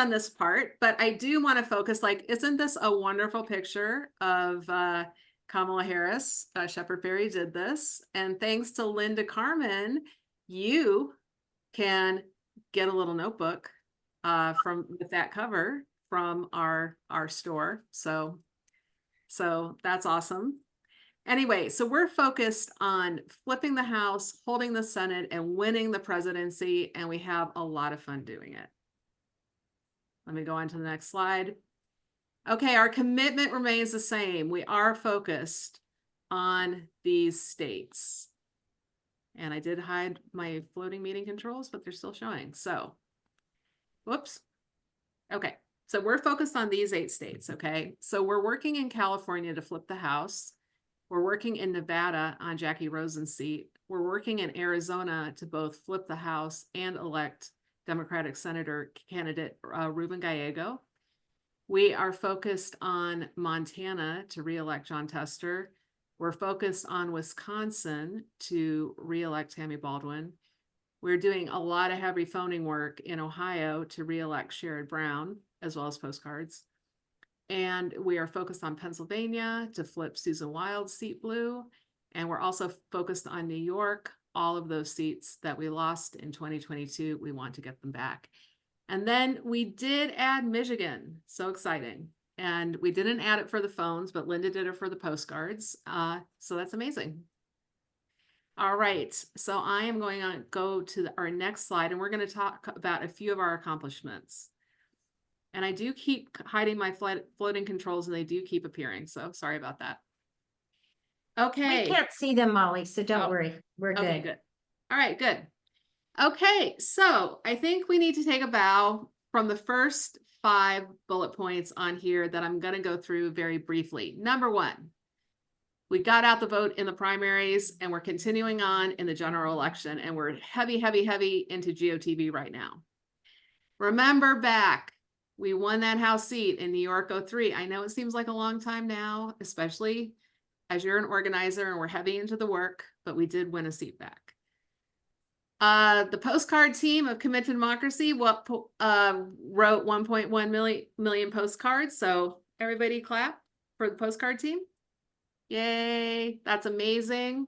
on this part, but I do want to focus, like, isn't this a wonderful picture of Kamala Harris? Shepherd Berry did this. And thanks to Linda Carmen, you can get a little notebook from with that cover from our store. So that's awesome. Anyway, so we're focused on flipping the House, holding the Senate, and winning the presidency, and we have a lot of fun doing it. Let me go on to the next slide. Okay, our commitment remains the same. We are focused on these states. And I did hide my floating meeting controls, but they're still showing. So, whoops. Okay, so we're focused on these 8 states, okay? So we're working in California to flip the House. We're working in Nevada on Jackie Rosen's seat. We're working in Arizona to both flip the House and elect Democratic Senator candidate Ruben Gallego. We are focused on Montana to reelect John Tester. We're focused on Wisconsin to reelect Tammy Baldwin. We're doing a lot of heavy phoning work in Ohio to reelect Sherrod Brown, as well as Postcards. And we are focused on Pennsylvania to flip Susan Wild's seat blue. And we're also focused on New York. All of those seats that we lost in 2022, we want to get them back. And then we did add Michigan. So exciting. And we didn't add it for the phones, but Linda did it for the postcards. So that's amazing. All right. So I am going to go to our next slide, and we're going to talk about a few of our accomplishments. And I do keep hiding my floating controls, and they do keep appearing. So sorry about that. Okay. We can't see them, Molly, so don't worry. We're good. Okay, good. All right, good. Okay, so I think we need to take a bow from the first 5 bullet points on here that I'm going to go through very briefly. Number 1, we got out the vote in the primaries, and we're continuing on in the general election, and we're heavy into GOTV right now. Remember back, we won that House seat in New York 03. I know it seems like a long time now, especially as you're an organizer and we're heavy into the work, but we did win a seat back. The postcard team of Commit to Democracy wrote 1.1 million postcards. So everybody clap for the postcard team. Yay, that's amazing.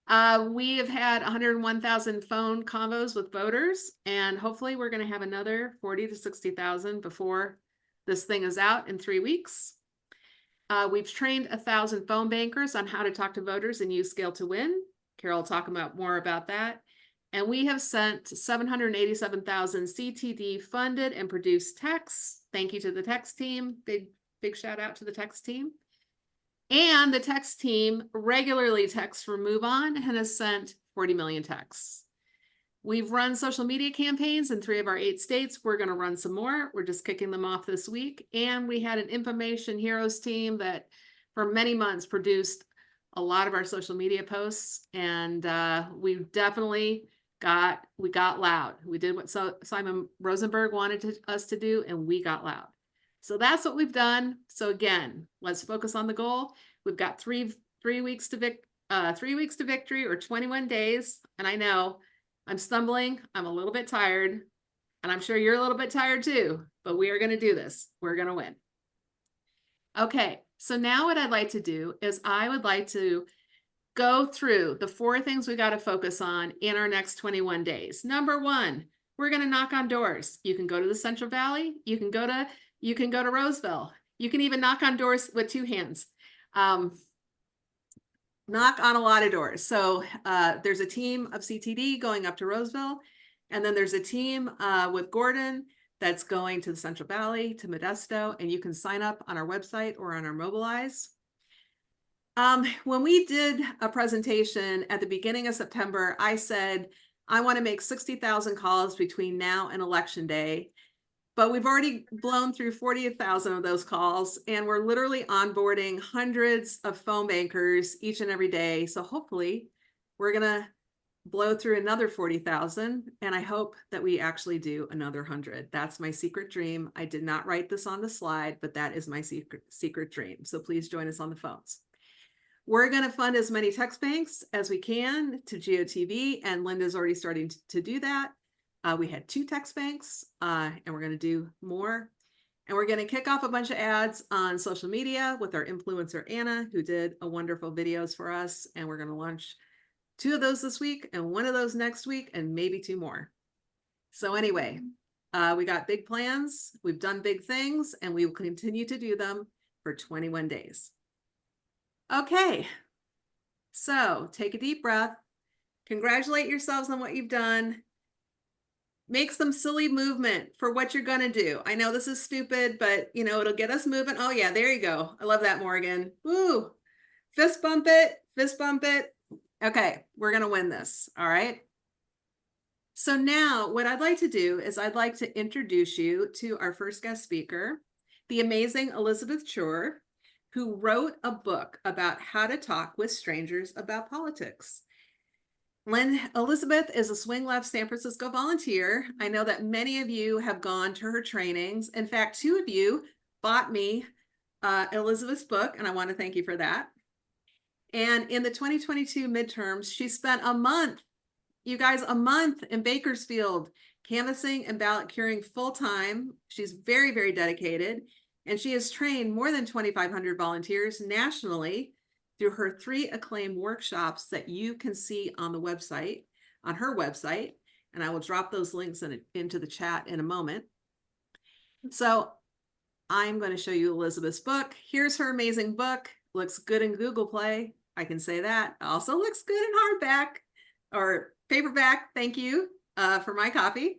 We have had 101,000 phone convos with voters, and hopefully we're going to have another 40 to 60,000 before this thing is out in 3 weeks. We've trained 1,000 phone bankers on how to talk to voters and use Scale to Win. Carol will talk more about that. And we have sent 787,000 CTD funded and produced texts. Thank you to the text team. Big shout out to the text team. And the text team regularly texts from Move On and has sent 40 million texts. We've run social media campaigns in 3 of our 8 states. We're going to run some more. We're just kicking them off this week. And we had an Information Heroes team that for many months produced a lot of our social media posts. And we definitely got loud. We did what Simon Rosenberg wanted us to do, and we got loud. So that's what we've done. So again, let's focus on the goal. We've got three weeks to victory, or 21 days. And I know I'm stumbling. I'm a little bit tired, and I'm sure you're a little bit tired too, but we are going to do this. We're going to win. Okay. So now what I'd like to do is I would like to go through the 4 things we got to focus on in our next 21 days. Number 1, we're going to knock on doors. You can go to the Central Valley. You can go to Roseville. You can even knock on doors with 2 hands. Knock on a lot of doors. So there's a team of CTD going up to Roseville. And then there's a team with Gordon that's going to the Central Valley, to Modesto. And you can sign up on our website or on our Mobilize. When we did a presentation at the beginning of September, I said, I want to make 60,000 calls between now and Election Day. But we've already blown through 40,000 of those calls, and we're literally onboarding hundreds of phone bankers each and every day. So hopefully we're going to blow through another 40,000, and I hope that we actually do another 100. That's my secret dream. I did not write this on the slide, but that is my secret dream. So please join us on the phones. We're going to fund as many text banks as we can to GOTV, and Linda's already starting to do that. We had 2 text banks, and we're going to do more. And we're going to kick off a bunch of ads on social media with our influencer, Anna, who did a wonderful videos for us. And we're going to launch 2 of those this week and 1 of those next week and maybe 2 more. So anyway, we got big plans. We've done big things and we will continue to do them for 21 days. Okay. So take a deep breath. Congratulate yourselves on what you've done. Make some silly movement for what you're going to do. I know this is stupid, but you know, it'll get us moving. Oh yeah, there you go. I love that, Morgan. Woo. Fist bump it, fist bump it. Okay, we're going to win this. All right. So now what I'd like to do is I'd like to introduce you to our first guest speaker, the amazing Elizabeth Chur, who wrote a book about how to talk with strangers about politics. Elizabeth is a Swing Left San Francisco volunteer. I know that many of you have gone to her trainings. In fact, 2 of you bought me Elizabeth's book, and I want to thank you for that. And in the 2022 midterms, she spent a month, you guys, a month in Bakersfield, canvassing and ballot curing full time. She's very, very dedicated. And she has trained more than 2,500 volunteers nationally through her 3 acclaimed workshops that you can see on the website, on her website. And I will drop those links into the chat in a moment. So I'm going to show you Elizabeth's book. Here's her amazing book. Looks good in Google Play. I can say that. Also looks good in hardback or paperback. Thank you for my copy.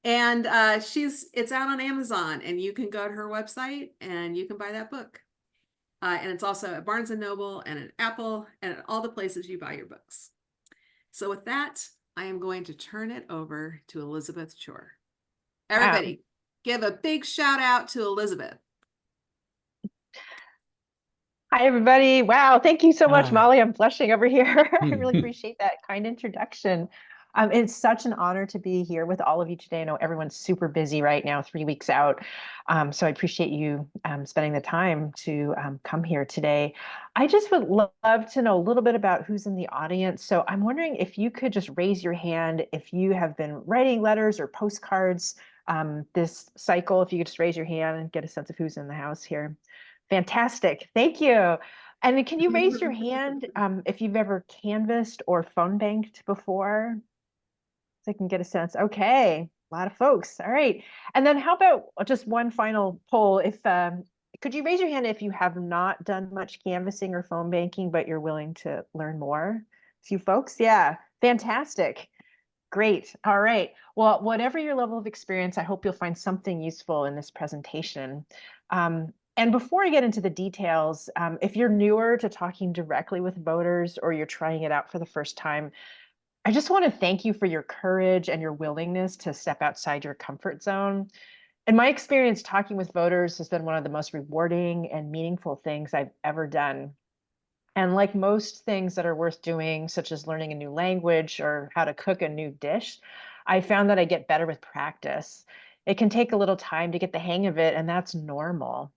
And it's out on Amazon, and you can go to her website and you can buy that book. And it's also at Barnes & Noble and at Apple and at all the places you buy your books. So with that, I am going to turn it over to Elizabeth Chur. Everybody, give a big shout out to Elizabeth. Hi, everybody. Wow. Thank you so much, Molly. I'm blushing over here. I really appreciate that kind introduction. It's such an honor to be here with all of you today. I know everyone's super busy right now, 3 weeks out. So I appreciate you spending the time to come here today. I just would love to know a little bit about who's in the audience. So I'm wondering if you could just raise your hand if you have been writing letters or postcards this cycle. If you could just raise your hand and get a sense of who's in the house here. Fantastic. Thank you. And can you raise your hand if you've ever canvassed or phone banked before? So I can get a sense. Okay, a lot of folks. All right. And then how about just one final poll? If could you raise your hand if you have not done much canvassing or phone banking, but you're willing to learn more? A few folks. Yeah, fantastic. Great. All right. Well, whatever your level of experience, I hope you'll find something useful in this presentation. And before I get into the details, if you're newer to talking directly with voters or you're trying it out for the first time, I just want to thank you for your courage and your willingness to step outside your comfort zone. In my experience, talking with voters has been one of the most rewarding and meaningful things I've ever done. And like most things that are worth doing, such as learning a new language or how to cook a new dish, I found that I get better with practice. It can take a little time to get the hang of it, and that's normal.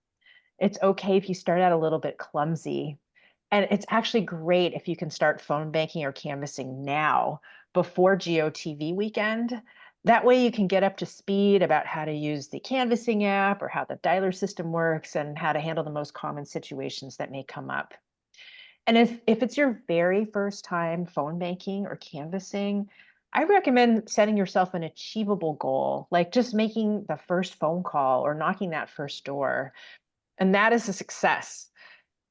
It's okay if you start out a little bit clumsy. And it's actually great if you can start phone banking or canvassing now before GOTV weekend. That way you can get up to speed about how to use the canvassing app or how the dialer system works and how to handle the most common situations that may come up. And if it's your very first time phone banking or canvassing, I recommend setting yourself an achievable goal, like just making the first phone call or knocking that first door. And that is a success.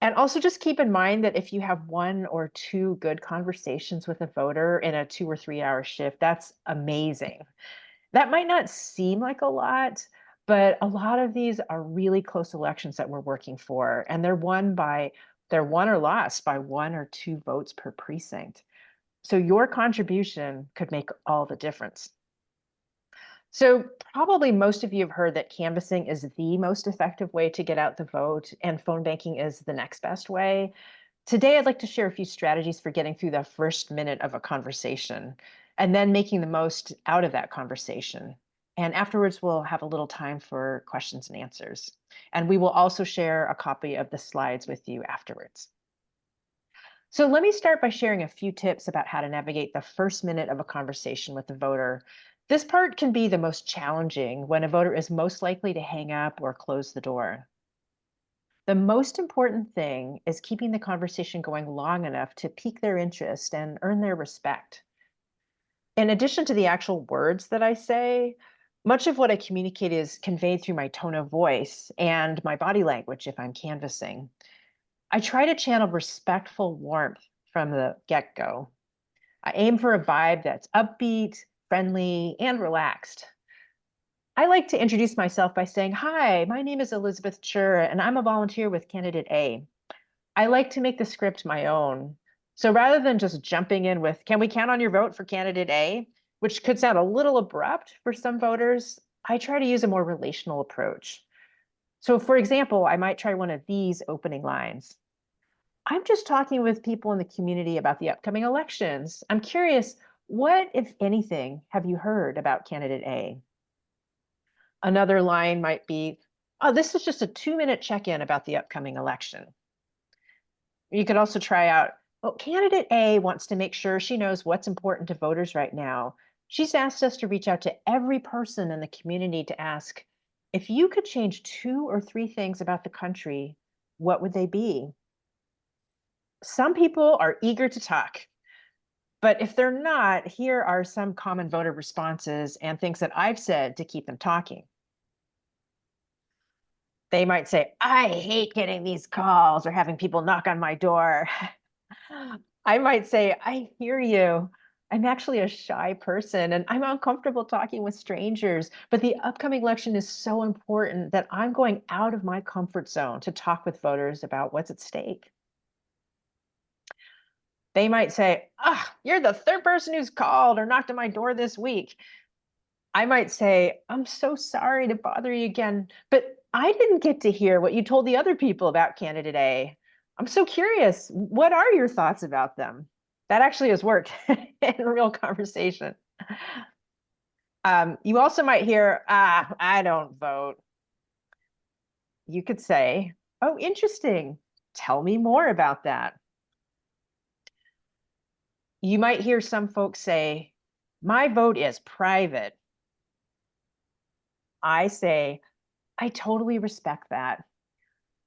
And also just keep in mind that if you have 1 or 2 good conversations with a voter in a 2 or 3 hour shift, that's amazing. That might not seem like a lot, but a lot of these are really close elections that we're working for, and they're won or lost by 1 or 2 votes per precinct. So your contribution could make all the difference. So probably most of you have heard that canvassing is the most effective way to get out the vote, and phone banking is the next best way. Today, I'd like to share a few strategies for getting through the first minute of a conversation and then making the most out of that conversation. And afterwards, we'll have a little time for questions and answers. And we will also share a copy of the slides with you afterwards. So let me start by sharing a few tips about how to navigate the first minute of a conversation with the voter. This part can be the most challenging when a voter is most likely to hang up or close the door. The most important thing is keeping the conversation going long enough to pique their interest and earn their respect. In addition to the actual words that I say, much of what I communicate is conveyed through my tone of voice and my body language if I'm canvassing. I try to channel respectful warmth from the get go. I aim for a vibe that's upbeat, friendly, and relaxed. I like to introduce myself by saying, "Hi, my name is Elizabeth Chur, and I'm a volunteer with Candidate A." I like to make the script my own. So rather than just jumping in with, "Can we count on your vote for Candidate A?" which could sound a little abrupt for some voters, I try to use a more relational approach. So, for example, I might try one of these opening lines. "I'm just talking with people in the community about the upcoming elections. I'm curious, what, if anything, have you heard about Candidate A?" Another line might be, "Oh, this is just a 2-minute check-in about the upcoming election." You could also try out, "Well, Candidate A wants to make sure she knows what's important to voters right now. She's asked us to reach out to every person in the community to ask, if you could change 2 or 3 things about the country, what would they be?" Some people are eager to talk, but if they're not, here are some common voter responses and things that I've said to keep them talking. They might say, "I hate getting these calls or having people knock on my door." I might say, "I hear you. I'm actually a shy person and I'm uncomfortable talking with strangers, but the upcoming election is so important that I'm going out of my comfort zone to talk with voters about what's at stake." They might say, "Ah, you're the third person who's called or knocked on my door this week." I might say, "I'm so sorry to bother you again, but I didn't get to hear what you told the other people about Candidate A. I'm so curious. What are your thoughts about them?" That actually has worked in real conversation. You also might hear, "Ah, I don't vote." You could say, "Oh, interesting. Tell me more about that." You might hear some folks say, "My vote is private." I say, "I totally respect that.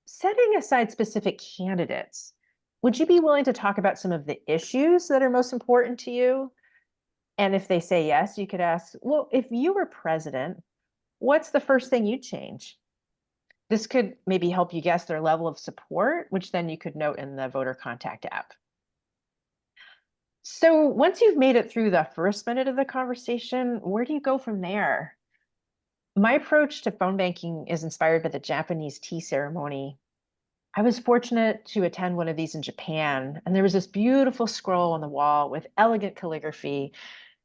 Setting aside specific candidates, would you be willing to talk about some of the issues that are most important to you?" And if they say yes, you could ask, "Well, if you were president, what's the first thing you'd change?" This could maybe help you guess their level of support, which then you could note in the voter contact app. So once you've made it through the first minute of the conversation, where do you go from there? My approach to phone banking is inspired by the Japanese tea ceremony. I was fortunate to attend one of these in Japan, and there was this beautiful scroll on the wall with elegant calligraphy,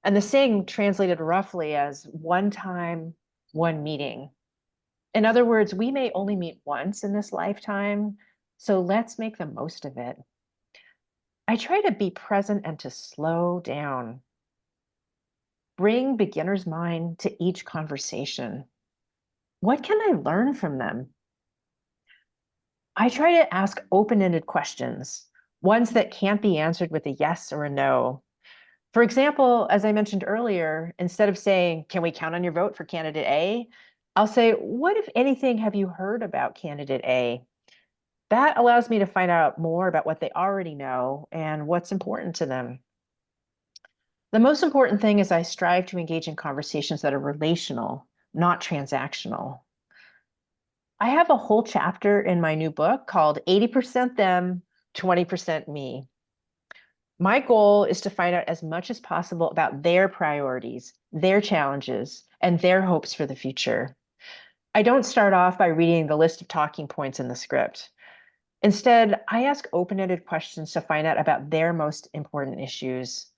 and the saying translated roughly as "one time, one meeting." In other words, we may only meet once in this lifetime, so let's make the most of it. I try to be present and to slow down. Bring beginner's mind to each conversation. What can I learn from them? I try to ask open-ended questions, ones that can't be answered with a yes or a no. For example, as I mentioned earlier, instead of saying, "Can we count on your vote for Candidate A?" I'll say, "What, if anything, have you heard about Candidate A?" That allows me to find out more about what they already know and what's important to them. The most important thing is I strive to engage in conversations that are relational, not transactional. I have a whole chapter in my new book called 80% Them, 20% Me. My goal is to find out as much as possible about their priorities, their challenges, and their hopes for the future. I don't start off by reading the list of talking points in the script. Instead, I ask open-ended questions to find out about their most important issues.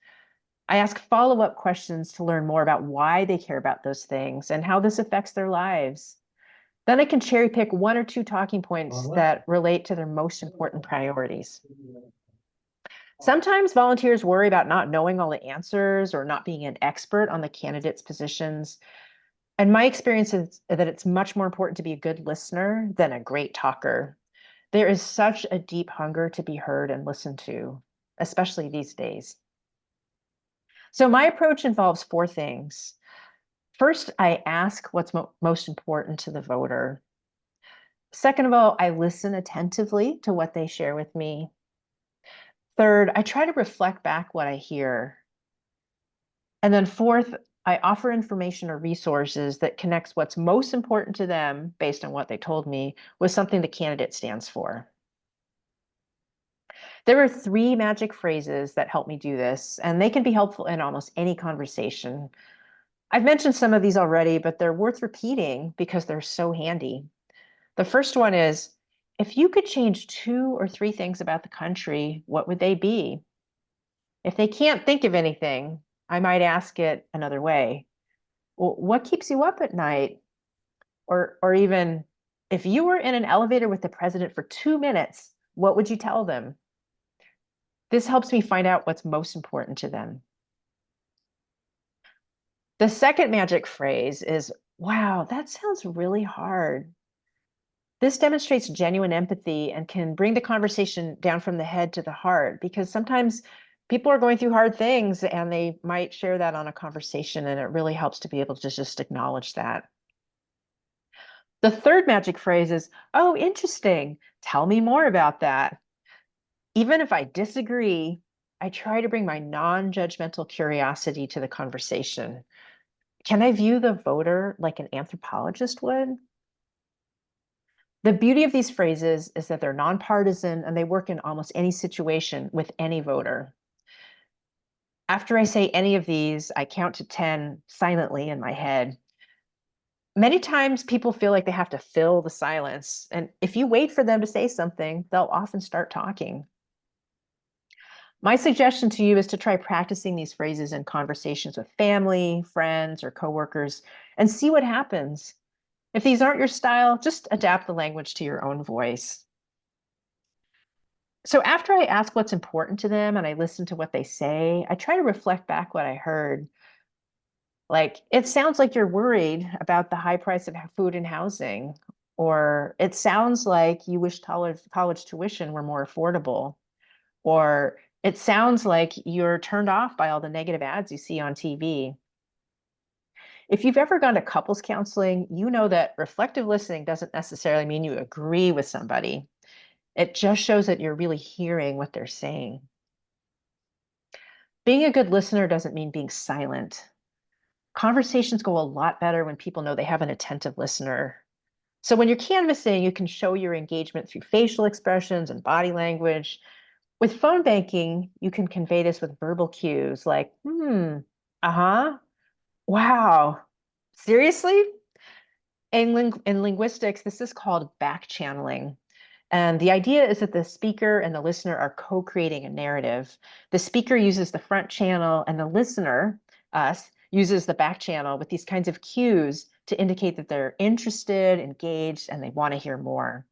I ask follow-up questions to learn more about why they care about those things and how this affects their lives. Then I can cherry pick 1 or 2 talking points that relate to their most important priorities. Sometimes volunteers worry about not knowing all the answers or not being an expert on the candidates' positions. And my experience is that it's much more important to be a good listener than a great talker. There is such a deep hunger to be heard and listened to, especially these days. So my approach involves 4 things. First, I ask what's most important to the voter. Second of all, I listen attentively to what they share with me. Third, I try to reflect back what I hear. And then fourth, I offer information or resources that connects what's most important to them based on what they told me with something the candidate stands for. There are 3 magic phrases that help me do this, and they can be helpful in almost any conversation. I've mentioned some of these already, but they're worth repeating because they're so handy. The first one is, if you could change 2 or 3 things about the country, what would they be? If they can't think of anything, I might ask it another way. Well, what keeps you up at night? Or even, if you were in an elevator with the president for 2 minutes, what would you tell them? This helps me find out what's most important to them. The second magic phrase is, wow, that sounds really hard. This demonstrates genuine empathy and can bring the conversation down from the head to the heart, because sometimes people are going through hard things and they might share that on a conversation, and it really helps to be able to just acknowledge that. The third magic phrase is, oh, interesting. Tell me more about that. Even if I disagree, I try to bring my non-judgmental curiosity to the conversation. Can I view the voter like an anthropologist would? The beauty of these phrases is that they're nonpartisan and they work in almost any situation with any voter. After I say any of these, I count to 10 silently in my head. Many times people feel like they have to fill the silence, and if you wait for them to say something, they'll often start talking. My suggestion to you is to try practicing these phrases in conversations with family, friends, or coworkers, and see what happens. If these aren't your style, just adapt the language to your own voice. So after I ask what's important to them and I listen to what they say, I try to reflect back what I heard. Like, it sounds like you're worried about the high price of food and housing, or it sounds like you wish college tuition were more affordable, or it sounds like you're turned off by all the negative ads you see on TV. If you've ever gone to couples counseling, you know that reflective listening doesn't necessarily mean you agree with somebody. It just shows that you're really hearing what they're saying. Being a good listener doesn't mean being silent. Conversations go a lot better when people know they have an attentive listener. So when you're canvassing, you can show your engagement through facial expressions and body language. With phone banking, you can convey this with verbal cues like, uh-huh, wow, seriously? In linguistics, this is called back channeling. And the idea is that the speaker and the listener are co-creating a narrative. The speaker uses the front channel and the listener, us, uses the back channel with these kinds of cues to indicate that they're interested, engaged, and they want to hear more.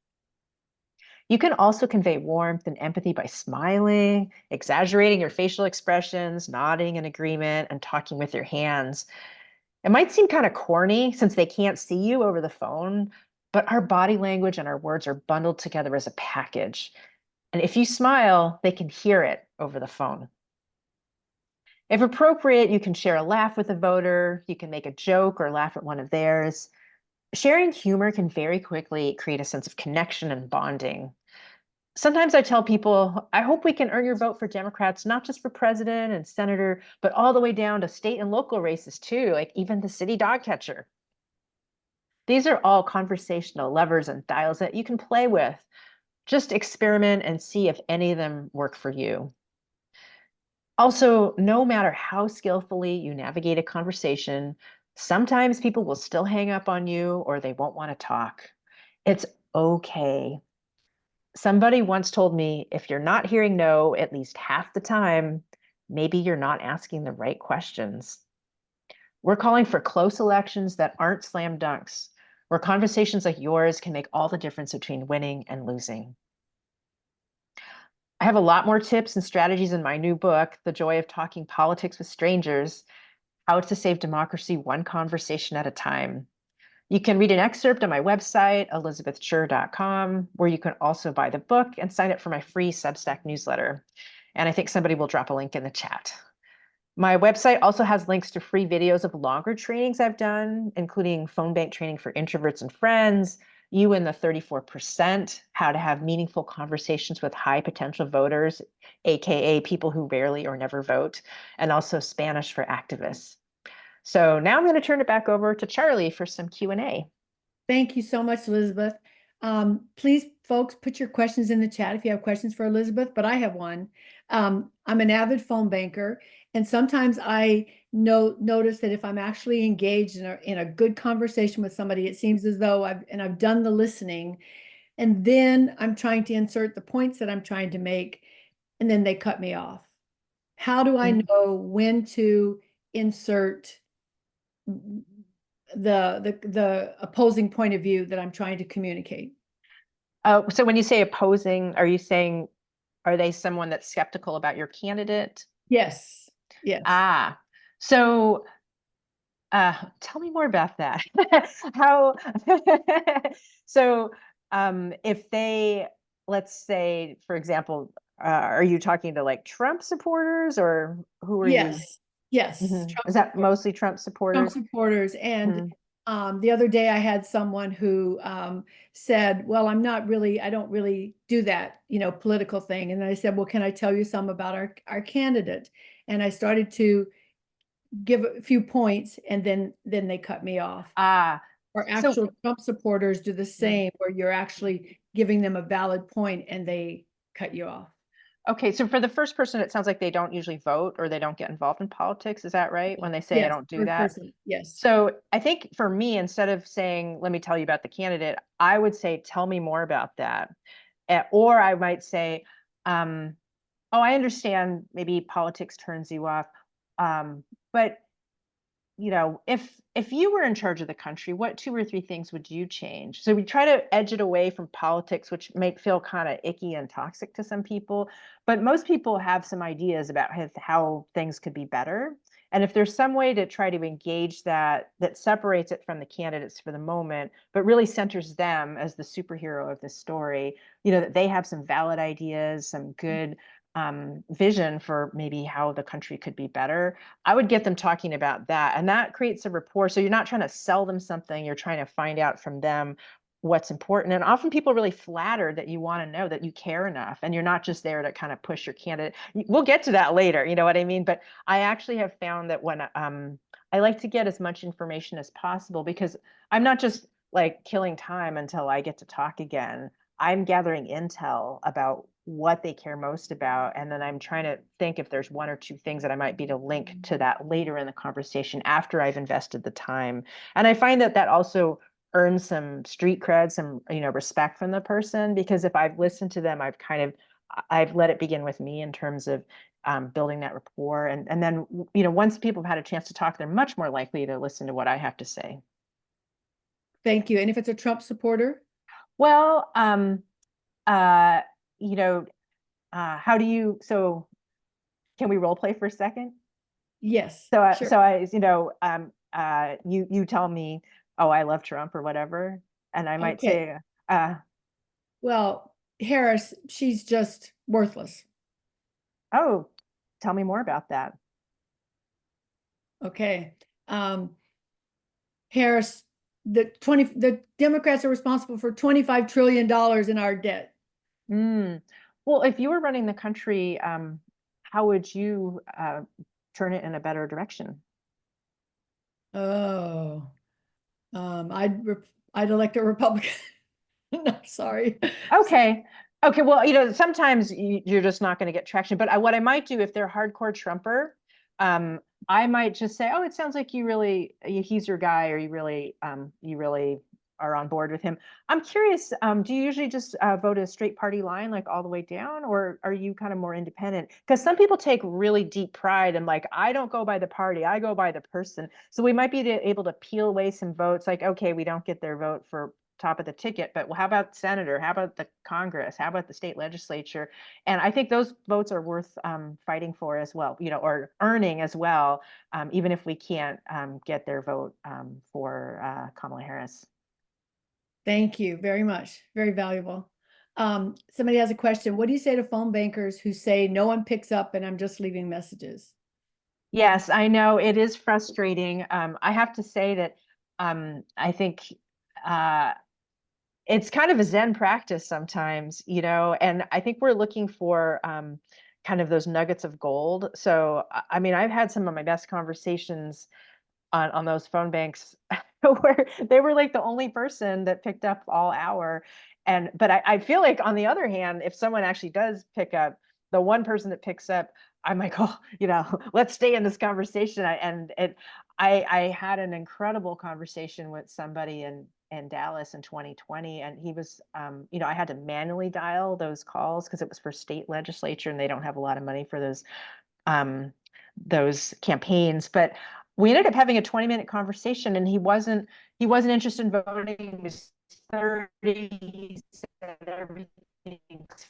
You can also convey warmth and empathy by smiling, exaggerating your facial expressions, nodding in agreement, and talking with your hands. It might seem kind of corny since they can't see you over the phone, but our body language and our words are bundled together as a package. And if you smile, they can hear it over the phone. If appropriate, you can share a laugh with a voter, you can make a joke or laugh at one of theirs. Sharing humor can very quickly create a sense of connection and bonding. Sometimes I tell people, I hope we can earn your vote for Democrats, not just for president and senator, but all the way down to state and local races too, like even the city dog catcher. These are all conversational levers and dials that you can play with. Just experiment and see if any of them work for you. Also, no matter how skillfully you navigate a conversation, sometimes people will still hang up on you or they won't want to talk. It's okay. Somebody once told me, if you're not hearing no at least half the time, maybe you're not asking the right questions. We're calling for close elections that aren't slam dunks, where conversations like yours can make all the difference between winning and losing. I have a lot more tips and strategies in my new book, The Joy of Talking Politics with Strangers: How to Save Democracy One Conversation at a Time. You can read an excerpt on my website, elizabethschur.com, where you can also buy the book and sign up for my free Substack newsletter. And I think somebody will drop a link in the chat. My website also has links to free videos of longer trainings I've done, including phone bank training for introverts and friends, You and the 34%, how to have meaningful conversations with high potential voters, AKA people who rarely or never vote, and also Spanish for activists. So now I'm going to turn it back over to Charlie for some Q&A. Thank you so much, Elizabeth. Please, folks, put your questions in the chat if you have questions for Elizabeth, but I have one. I'm an avid phone banker, and sometimes I notice that if I'm actually engaged in a good conversation with somebody, it seems as though I've done the listening, and then I'm trying to insert the points that I'm trying to make, and then they cut me off. How do I know when to insert the opposing point of view that I'm trying to communicate? So when you say opposing, are you saying, are they someone that's skeptical about your candidate? Yes. Yes. So tell me more about that. How, so if they, let's say, for example, are you talking to like Trump supporters, or who are you? Yes. Is Trump that supporters. mostly Trump Trump supporters? supporters. And the other day I had someone who said, well, I don't really do that, political thing. And I said, well, can I tell you some about our candidate? And I started to give a few points, and then they cut me off. Or actual Trump supporters do the same, where you're actually giving them a valid point and they cut you off. Okay, so for the first person, it sounds like they don't usually vote or they don't get involved in politics. Is that right? When they say, I don't do that? Yes. So I think for me, instead of saying, let me tell you about the candidate, I would say, tell me more about that. Or I might say, oh, I understand maybe politics turns you off. But if you were in charge of the country, what 2 or 3 things would you change? So we try to edge it away from politics, which might feel kind of icky and toxic to some people, but most people have some ideas about how things could be better. And if there's some way to try to engage that separates it from the candidates for the moment, but really centers them as the superhero of the story, that they have some valid ideas, some good vision for maybe how the country could be better, I would get them talking about that. And that creates a rapport. So you're not trying to sell them something, you're trying to find out from them what's important. And often people are really flattered that you want to know, that you care enough, and you're not just there to kind of push your candidate. We'll get to that later, you know what I mean? But I actually have found that when I like to get as much information as possible, because I'm not just like killing time until I get to talk again. I'm gathering intel about what they care most about, and then I'm trying to think if there's 1 or 2 things that I might be to link to that later in the conversation after I've invested the time. And I find that also earns some street cred, some respect from the person, because if I've listened to them, I've let it begin with me in terms of building that rapport, and then once people have had a chance to talk, they're much more likely to listen to what I have to say. Thank you. And if it's a Trump supporter? Well, how do you, so can we role play for a second? Yes. So, sure. you tell me, oh, I love Trump or whatever, and I might say, well, Harris, she's just worthless. Oh, tell me more about that. Okay. Harris, the Democrats are responsible for $25 trillion in our debt. Well, if you were running the country, how would you turn it in a better direction? Oh, I'd elect a Republican. No, sorry. Okay. Well, sometimes you're just not going to get traction. But what I might do, if they're a hardcore Trumper, I might just say, oh, it sounds like he's your guy, or you really are on board with him. I'm curious, do you usually just vote a straight party line, like all the way down, or are you kind of more independent? Because some people take really deep pride in, like, I don't go by the party, I go by the person. So we might be able to peel away some votes, like, okay, we don't get their vote for top of the ticket, but how about senator? How about the Congress? How about the state legislature? And I think those votes are worth fighting for as well, or earning as well, even if we can't get their vote for Kamala Harris. Thank you very much. Very valuable. Somebody has a question. What do you say to phone bankers who say no one picks up and I'm just leaving messages? Yes, I know it is frustrating. I have to say that I think uh, it's kind of a Zen practice sometimes, and I think we're looking for kind of those nuggets of gold. So, I mean, I've had some of my best conversations on those phone banks where they were like the only person that picked up all hour. But I feel like on the other hand, if someone actually does pick up, the one person that picks up, I'm like, oh, let's stay in this conversation. I had an incredible conversation with somebody in Dallas in 2020, and he was, I had to manually dial those calls because it was for state legislature, and they don't have a lot of money for um, those campaigns. But we ended up having a 20-minute conversation, and he wasn't interested in voting. He was 30. He said everything's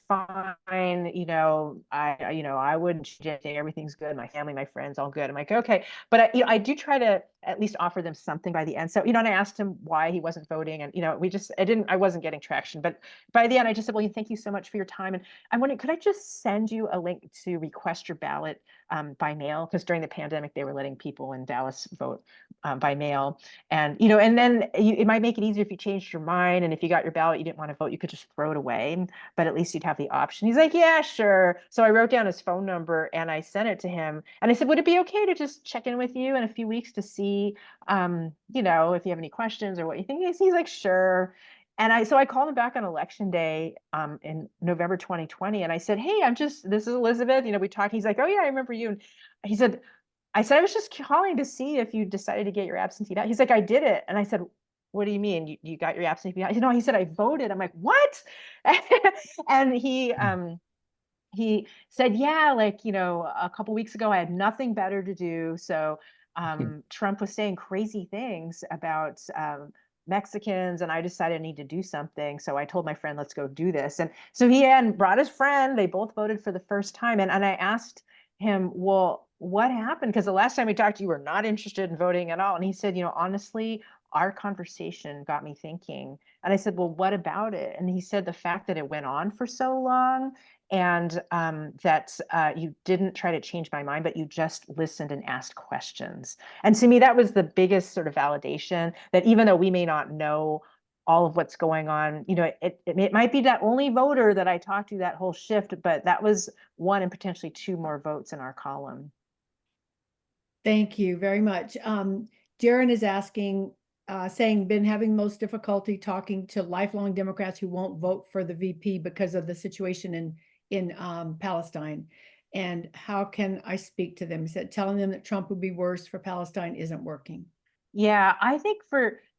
fine. I wouldn't change anything. Everything's good. My family, my friends, all good. I'm like, okay. But I do try to at least offer them something by the end. So, and I asked him why he wasn't voting, and I wasn't getting traction. But by the end, I just said, well, thank you so much for your time. And I'm wondering, could I just send you a link to request your ballot by mail? Because during the pandemic, they were letting people in Dallas vote by mail. And then it might make it easier if you changed your mind. And if you got your ballot, you didn't want to vote, you could just throw it away, but at least you'd have the option. He's like, yeah, sure. So I wrote down his phone number and I sent it to him. And I said, would it be okay to just check in with you in a few weeks to see, if you have any questions or what you think? He's like, sure. So I called him back on election day in November 2020. And I said, hey, this is Elizabeth. We talked. He's like, oh yeah, I remember you. And he said, I was just calling to see if you decided to get your absentee ballot. He's like, I did it. And I said, what do you mean? You got your absentee ballot? He said, I voted. I'm like, what? And he said, yeah, like, a couple weeks ago, I had nothing better to do. So Trump was saying crazy things about Mexicans, and I decided I need to do something. So I told my friend, let's go do this. And so he had brought his friend. They both voted for the first time. And I asked him, well, what happened? Because the last time we talked, you were not interested in voting at all. And he said, honestly, our conversation got me thinking. And I said, well, what about it? And he said the fact that it went on for so long, and that you didn't try to change my mind, but you just listened and asked questions. And to me, that was the biggest sort of validation that even though we may not know all of what's going on, it might be that only voter that I talked to that whole shift, but that was one and potentially two more votes in our column. Thank you very much. Jaron is asking, saying, been having most difficulty talking to lifelong Democrats who won't vote for the VP because of the situation in Palestine. And how can I speak to them? He said, telling them that Trump would be worse for Palestine isn't working. Yeah, I think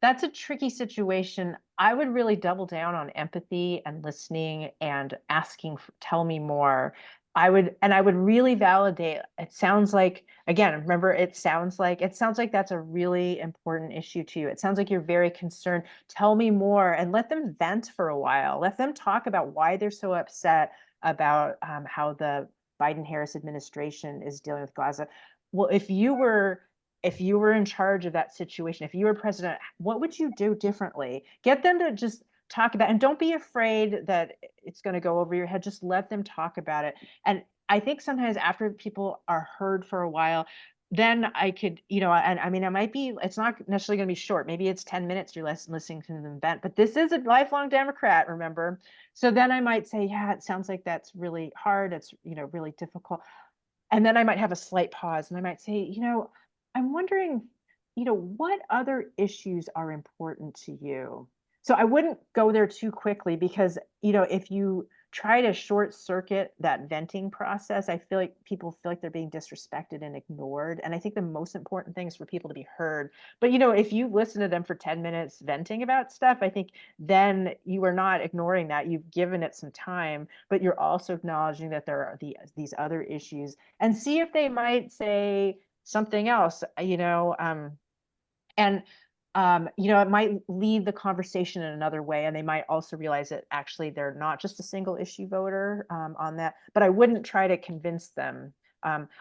that's a tricky situation. I would really double down on empathy and listening and asking, tell me more. I would really validate. It sounds like, again, remember, it sounds like that's a really important issue to you. It sounds like you're very concerned. Tell me more and let them vent for a while. Let them talk about why they're so upset about how the Biden-Harris administration is dealing with Gaza. Well, if you were in charge of that situation, if you were president, what would you do differently? Get them to just talk about, and don't be afraid that it's going to go over your head. Just let them talk about it. And I think sometimes after people are heard for a while, then I could, and I mean, it's not necessarily going to be short. Maybe it's 10 minutes you're listening to them vent, but this is a lifelong Democrat, remember? So then I might say, yeah, it sounds like that's really hard. It's, really difficult. And then I might have a slight pause and I might say, I'm wondering, what other issues are important to you? So I wouldn't go there too quickly because, if you try to short circuit that venting process, I feel like people feel like they're being disrespected and ignored. And I think the most important thing is for people to be heard. But, if you listen to them for 10 minutes venting about stuff, I think then you are not ignoring that. You've given it some time, but you're also acknowledging that there are these other issues, and see if they might say something else, and it might lead the conversation in another way, and they might also realize that actually they're not just a single issue voter on that, but I wouldn't try to convince them.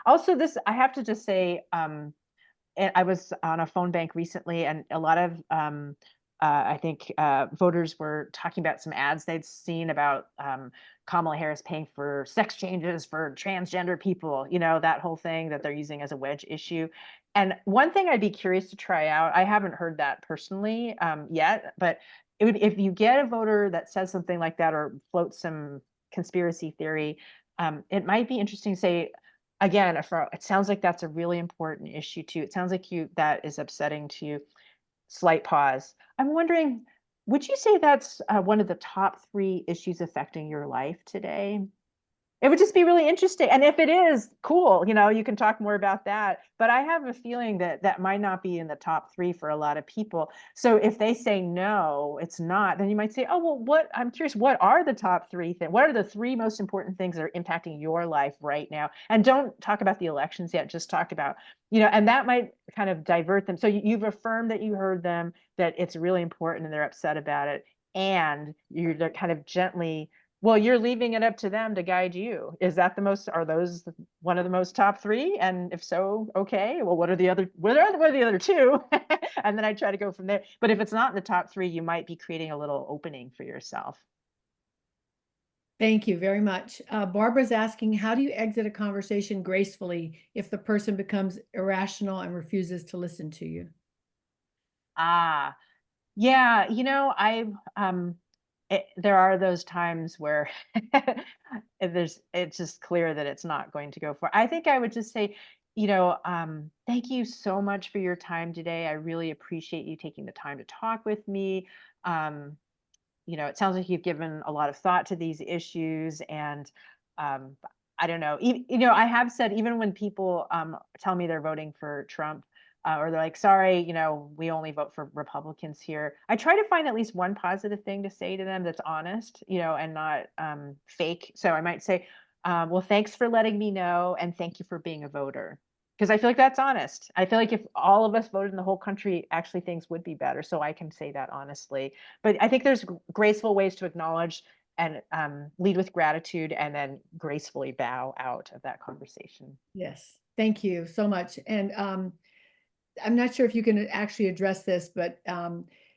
Also, I have to just say, I was on a phone bank recently, and a lot of I think voters were talking about some ads they'd seen about Kamala Harris paying for sex changes for transgender people, that whole thing that they're using as a wedge issue. And one thing I'd be curious to try out, I haven't heard that personally yet, but if you get a voter that says something like that or floats some conspiracy theory, it might be interesting to say, again, it sounds like that's a really important issue too. It sounds like that is upsetting to you. Slight pause. I'm wondering, would you say that's one of the top 3 issues affecting your life today? It would just be really interesting. And if it is, cool, you can talk more about that. But I have a feeling that that might not be in the top 3 for a lot of people. So if they say no, it's not, then you might say, oh, well, I'm curious, what are the top 3 things? What are the 3 most important things that are impacting your life right now? And don't talk about the elections yet, just talk about, and that might kind of divert them. So you've affirmed that you heard them, that it's really important and they're upset about it. And they're kind of gently, well, you're leaving it up to them to guide you. Are those one of the most top 3? And if so, okay, well, what are the other 2? And then I try to go from there. But if it's not in the top 3, you might be creating a little opening for yourself. Thank you very much. Barbara's asking, how do you exit a conversation gracefully if the person becomes irrational and refuses to listen to you? Yeah, there are those times where it's just clear that it's not going to go for. I think I would just say, thank you so much for your time today. I really appreciate you taking the time to talk with me. It sounds like you've given a lot of thought to these issues, and I don't know. I have said, even when people tell me they're voting for Trump, or they're like, sorry, we only vote for Republicans here, I try to find at least one positive thing to say to them that's honest, and not fake. So I might say, well, thanks for letting me know, and thank you for being a voter. Because I feel like that's honest. I feel like if all of us voted in the whole country, actually things would be better. So I can say that honestly. But I think there's graceful ways to acknowledge and lead with gratitude, and then gracefully bow out of that conversation. Yes, thank you so much. And I'm not sure if you can actually address this, but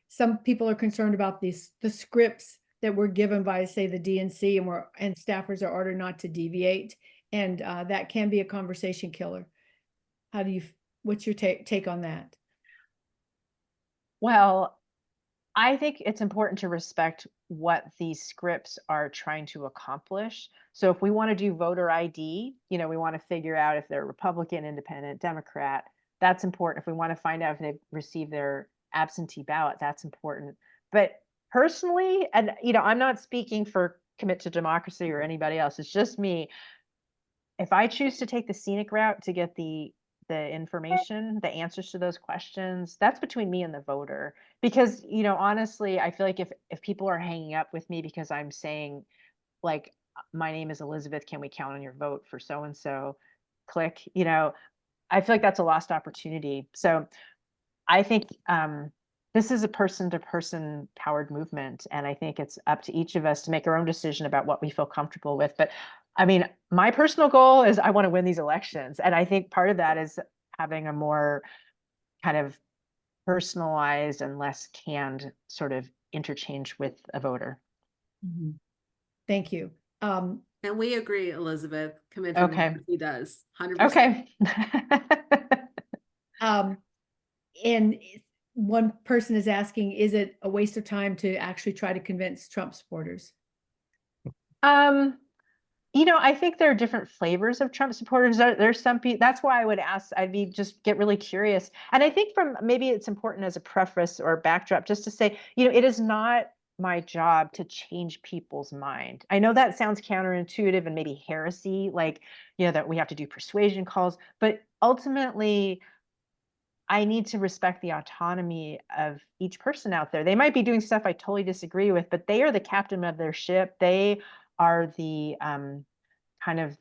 some people are concerned about the scripts that were given by, say, the DNC, and staffers are ordered not to deviate, and that can be a conversation killer. What's your take on that? Well, I think it's important to respect what these scripts are trying to accomplish. So if we want to do voter ID, we want to figure out if they're Republican, Independent, Democrat, that's important. If we want to find out if they've received their absentee ballot, that's important. But personally, and I'm not speaking for Commit to Democracy or anybody else, it's just me. If I choose to take the scenic route to get the information, the answers to those questions, that's between me and the voter. Because, honestly, I feel like if people are hanging up with me because I'm saying, like, my name is Elizabeth, can we count on your vote for so and so? Click, I feel like that's a lost opportunity. So I think this is a person-to-person powered movement, and I think it's up to each of us to make our own decision about what we feel comfortable with. But I mean, my personal goal is I want to win these elections, and I think part of that is having a more kind of personalized and less canned sort of interchange with a voter. Thank you. And we agree, Elizabeth. Commit to Okay. Democracy does 100%. Okay. And one person is asking, is it a waste of time to actually try to convince Trump supporters? I think there are different flavors of Trump supporters. There's some people, that's why I would ask, just get really curious. And I think maybe it's important as a preface or a backdrop, just to say, it is not my job to change people's mind. I know that sounds counterintuitive and maybe heresy, like, that we have to do persuasion calls, but ultimately, I need to respect the autonomy of each person out there. They might be doing stuff I totally disagree with, but they are the captain of their ship. They are the kind of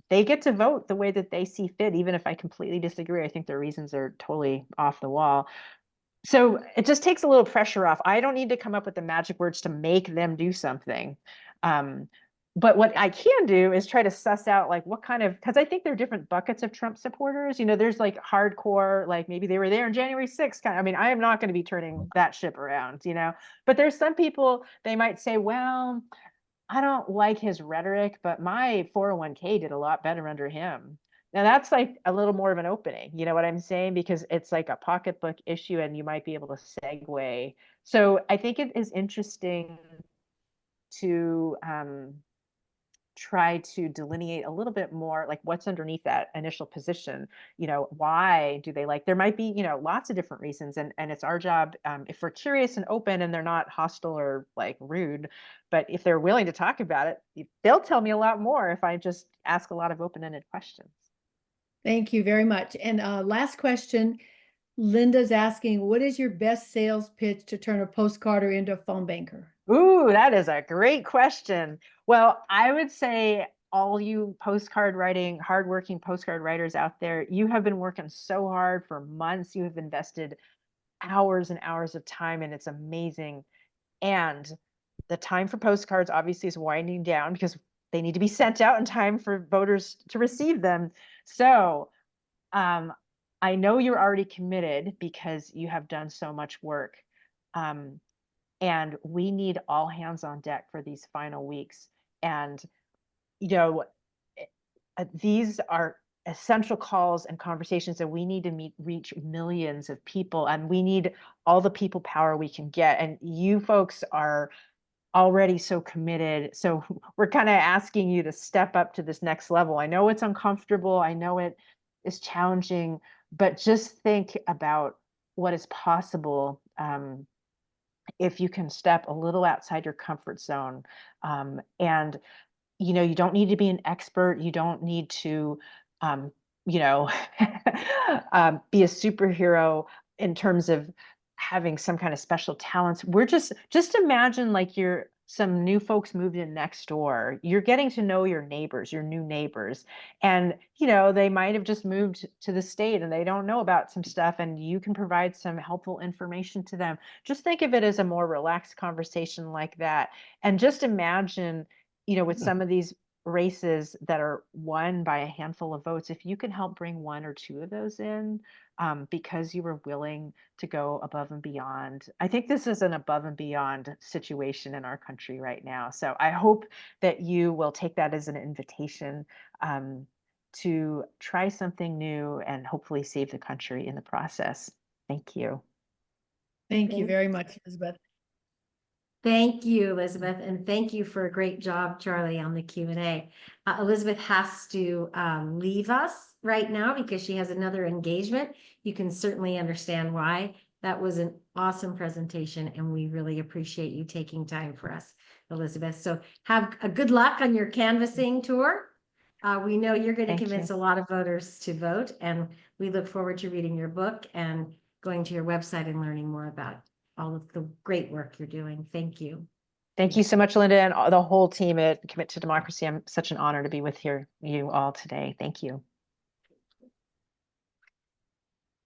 they get to vote the way that they see fit, even if I completely disagree. I think their reasons are totally off the wall. So it just takes a little pressure off. I don't need to come up with the magic words to make them do something. but what I can do is try to suss out like what kind of, because I think there are different buckets of Trump supporters. You know, there's like hardcore, like maybe they were there on January 6th. I mean, I am not going to be turning that ship around, you know, but there's some people, they might say, well, I don't like his rhetoric, but my 401k did a lot better under him. Now that's like a little more of an opening, you know what I'm saying? Because it's like a pocketbook issue and you might be able to segue. So I think it is interesting to try to delineate a little bit more like what's underneath that initial position. You know, why do they like, there might be, you know, lots of different reasons, and it's our job, if we're curious and open and they're not hostile or like rude, but if they're willing to talk about it, they'll tell me a lot more if I just ask a lot of open-ended questions. Thank you very much. And last question, Linda's asking, what is your best sales pitch to turn a postcarder into a phone banker? Ooh, that is a great question. Well, I would say all you postcard writing, hardworking postcard writers out there, you have been working so hard for months. You have invested hours and hours of time, and it's amazing. And the time for postcards obviously is winding down because they need to be sent out in time for voters to receive them. So I know you're already committed because you have done so much work. Um, and we need all hands on deck for these final weeks. And, you know, these are essential calls and conversations that we need to reach millions of people, and we need all the people power we can get. And you folks are already so committed. So we're kind of asking you to step up to this next level. I know it's uncomfortable. I know it is challenging, but just think about what is possible. If you can step a little outside your comfort zone. And, you know, you don't need to be an expert. You don't need to, um, you know, be a superhero in terms of having some kind of special talents. We're just imagine like you're some new folks moved in next door. You're getting to know your neighbors, your new neighbors. And, you know, they might have just moved to the state and they don't know about some stuff, and you can provide some helpful information to them. Just think of it as a more relaxed conversation like that. And just imagine, you know, with some of these races that are won by a handful of votes, if you can help bring one or two of those in, because you were willing to go above and beyond. I think this is an above and beyond situation in our country right now. So I hope that you will take that as an invitation, to try something new and hopefully save the country in the process. Thank you. Thank you very much, Elizabeth. Thank you, Elizabeth, and thank you for a great job, Charlie, on the Q&A. Elizabeth has to leave us right now because she has another engagement. You can certainly understand why. That was an awesome presentation, and we really appreciate you taking time for us, Elizabeth. So have a good luck on your canvassing tour. We know you're going to convince a lot of voters to vote, and we look forward to reading your book and going to your website and learning more about all of the great work you're doing. Thank you. Thank you so much, Linda, and the whole team at Commit to Democracy. I'm such an honor to be with you all today. Thank you.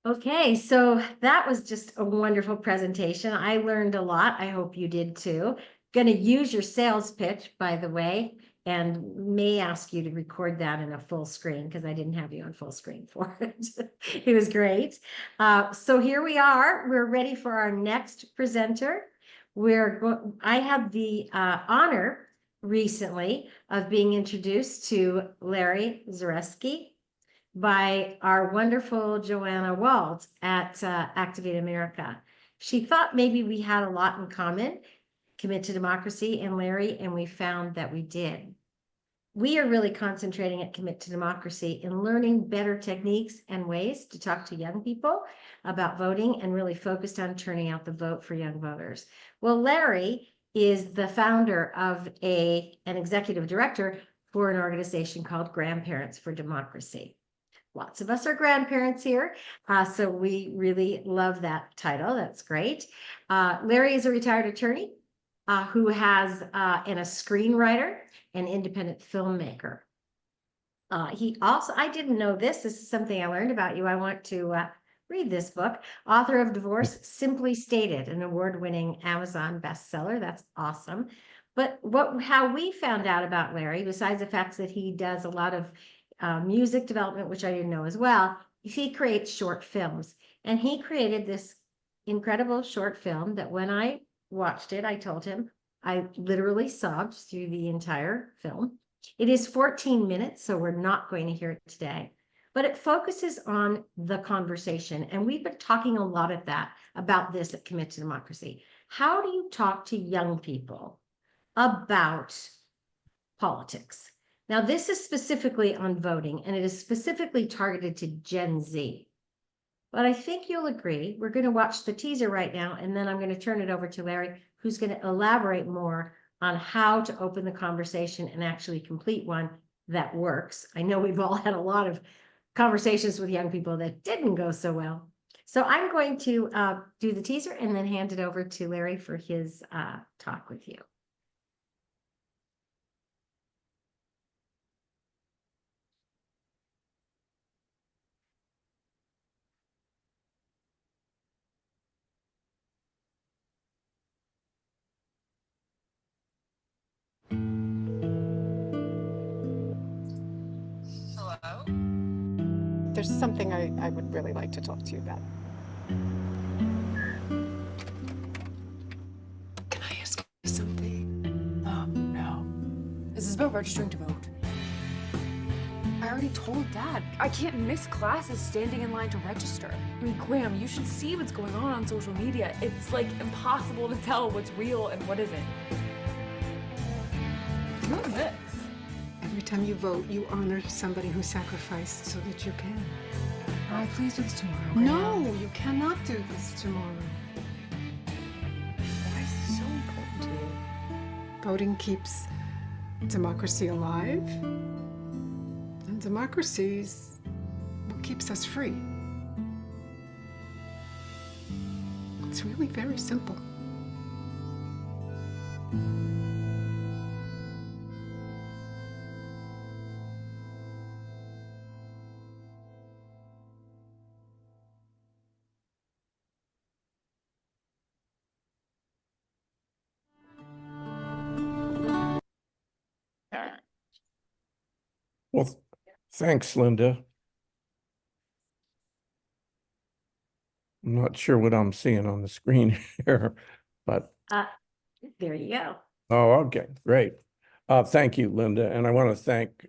Okay, so that was just a wonderful presentation. I learned a lot. I hope you did too. Going to use your sales pitch, by the way, and may ask you to record that in a full screen because I didn't have you on full screen for it. It was great. So here we are. We're ready for our next presenter. I had the honor recently of being introduced to Larry Zareski by our wonderful Joanna Wald at Activate America. She thought maybe we had a lot in common, Commit to Democracy and Larry, and we found that we did. We are really concentrating at Commit to Democracy in learning better techniques and ways to talk to young people about voting, and really focused on turning out the vote for young voters. Well, Larry is the founder of an executive director for an organization called Grandparents for Democracy. Lots of us are grandparents here, so we really love that title. That's great. Larry is a retired attorney who has and a screenwriter and independent filmmaker. He also, I didn't know this is something I learned about you. I want to read this book. Author of Divorce Simply Stated, an award-winning Amazon bestseller. That's awesome. But how we found out about Larry, besides the fact that he does a lot of music development, which I didn't know as well, he creates short films. And he created this incredible short film that when I watched it, I told him I literally sobbed through the entire film. It is 14 minutes, so we're not going to hear it today, but it focuses on the conversation. And we've been talking a lot about this at Commit to Democracy. How do you talk to young people about politics? Now, this is specifically on voting, and it is specifically targeted to Gen Z. But I think you'll agree, we're going to watch the teaser right now, and then I'm going to turn it over to Larry, who's going to elaborate more on how to open the conversation and actually complete one that works. I know we've all had a lot of conversations with young people that didn't go so well. So I'm going to do the teaser and then hand it over to Larry for his talk with you. Hello? There's something I would really like to talk to you about. Can I ask you something? Oh, no. Is this about registering to vote? I already told Dad. I can't miss classes standing in line to register. I mean, Graham, you should see what's going on social media. It's like impossible to tell what's real and what isn't. What is this? Every time you vote, you honor somebody who sacrificed so that you can. Can I please do this tomorrow, Graham? No, you cannot do this tomorrow. Why is this so important to you? Voting keeps democracy alive, and democracy is what keeps us free. It's really very simple. Well, thanks, Linda. I'm not sure what I'm seeing on the screen here, but There you go. oh, okay, great. Thank you, Linda, and I want to thank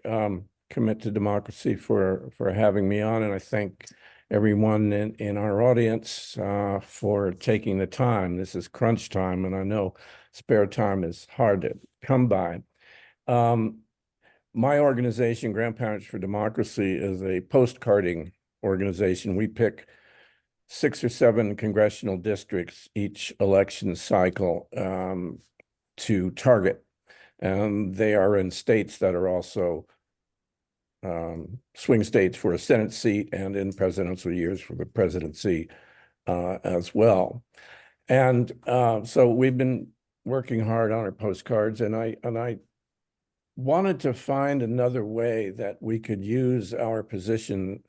Commit to Democracy for having me on, and I thank everyone in our audience for taking the time. This is crunch time, and I know spare time is hard to come by. My organization, Grandparents for Democracy, is a postcarding organization. We pick 6 or 7 congressional districts each election cycle to target. And they are in states that are also swing states for a Senate seat and in presidential years for the presidency as well. And so we've been working hard on our postcards, and I wanted to find another way that we could use our position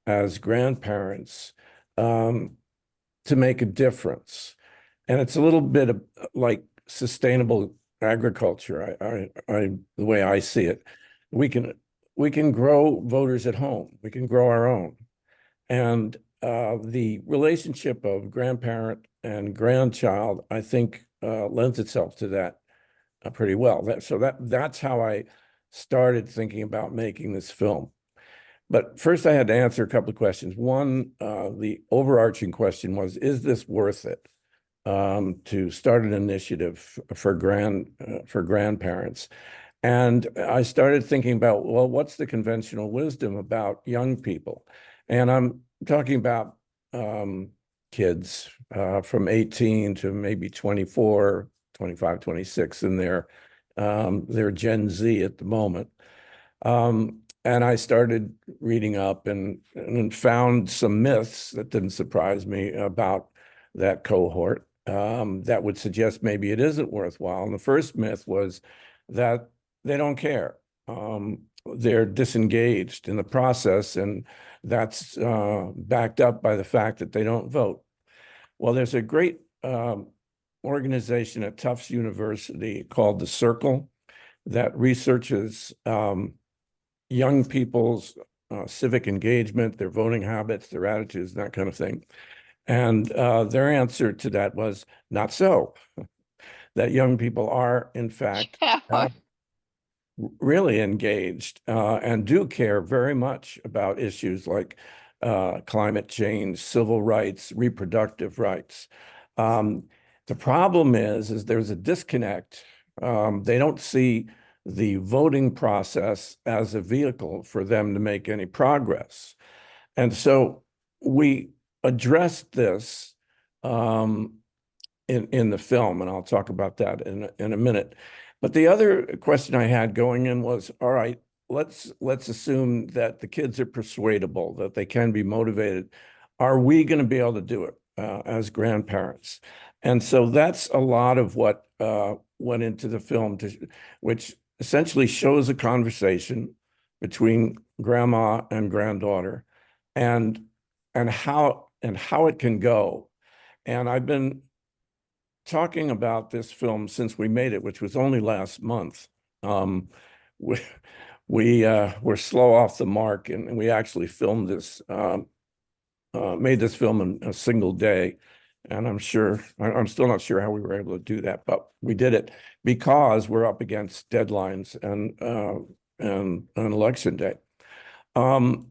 as grandparents to make a difference. And it's a little bit of like sustainable agriculture, the way I see it. We can grow voters at home. We can grow our own. And the relationship of grandparent and grandchild, I think, lends itself to that pretty well. That's how I started thinking about making this film. But first I had to answer a couple of questions. One, the overarching question was, is this worth it to start an initiative for grandparents? And I started thinking about, well, what's the conventional wisdom about young people? And I'm talking about kids from 18 to maybe 24, 25, 26, and they're Gen Z at the moment. And I started reading up and found some myths that didn't surprise me about that cohort that would suggest maybe it isn't worthwhile. And the first myth was that they don't care. They're disengaged in the process, and that's backed up by the fact that they don't vote. Well, there's a great organization at Tufts University called The Circle that researches young people's civic engagement, their voting habits, their attitudes, that kind of thing. And their answer to that was not so, that young people are, in fact, really engaged and do care very much about issues like climate change, civil rights, reproductive rights. The problem is there's a disconnect. They don't see the voting process as a vehicle for them to make any progress. And so we addressed this in the film, and I'll talk about that in a minute. But the other question I had going in was, all right, let's assume that the kids are persuadable, that they can be motivated. Are we going to be able to do it as grandparents? And so that's a lot of what went into the film, which essentially shows a conversation between grandma and granddaughter, and how it can go. And I've been talking about this film since we made it, which was only last month. We were slow off the mark, and we actually filmed this, made this film in a single day. And I'm still not sure how we were able to do that, but we did it because we're up against deadlines and an election day. And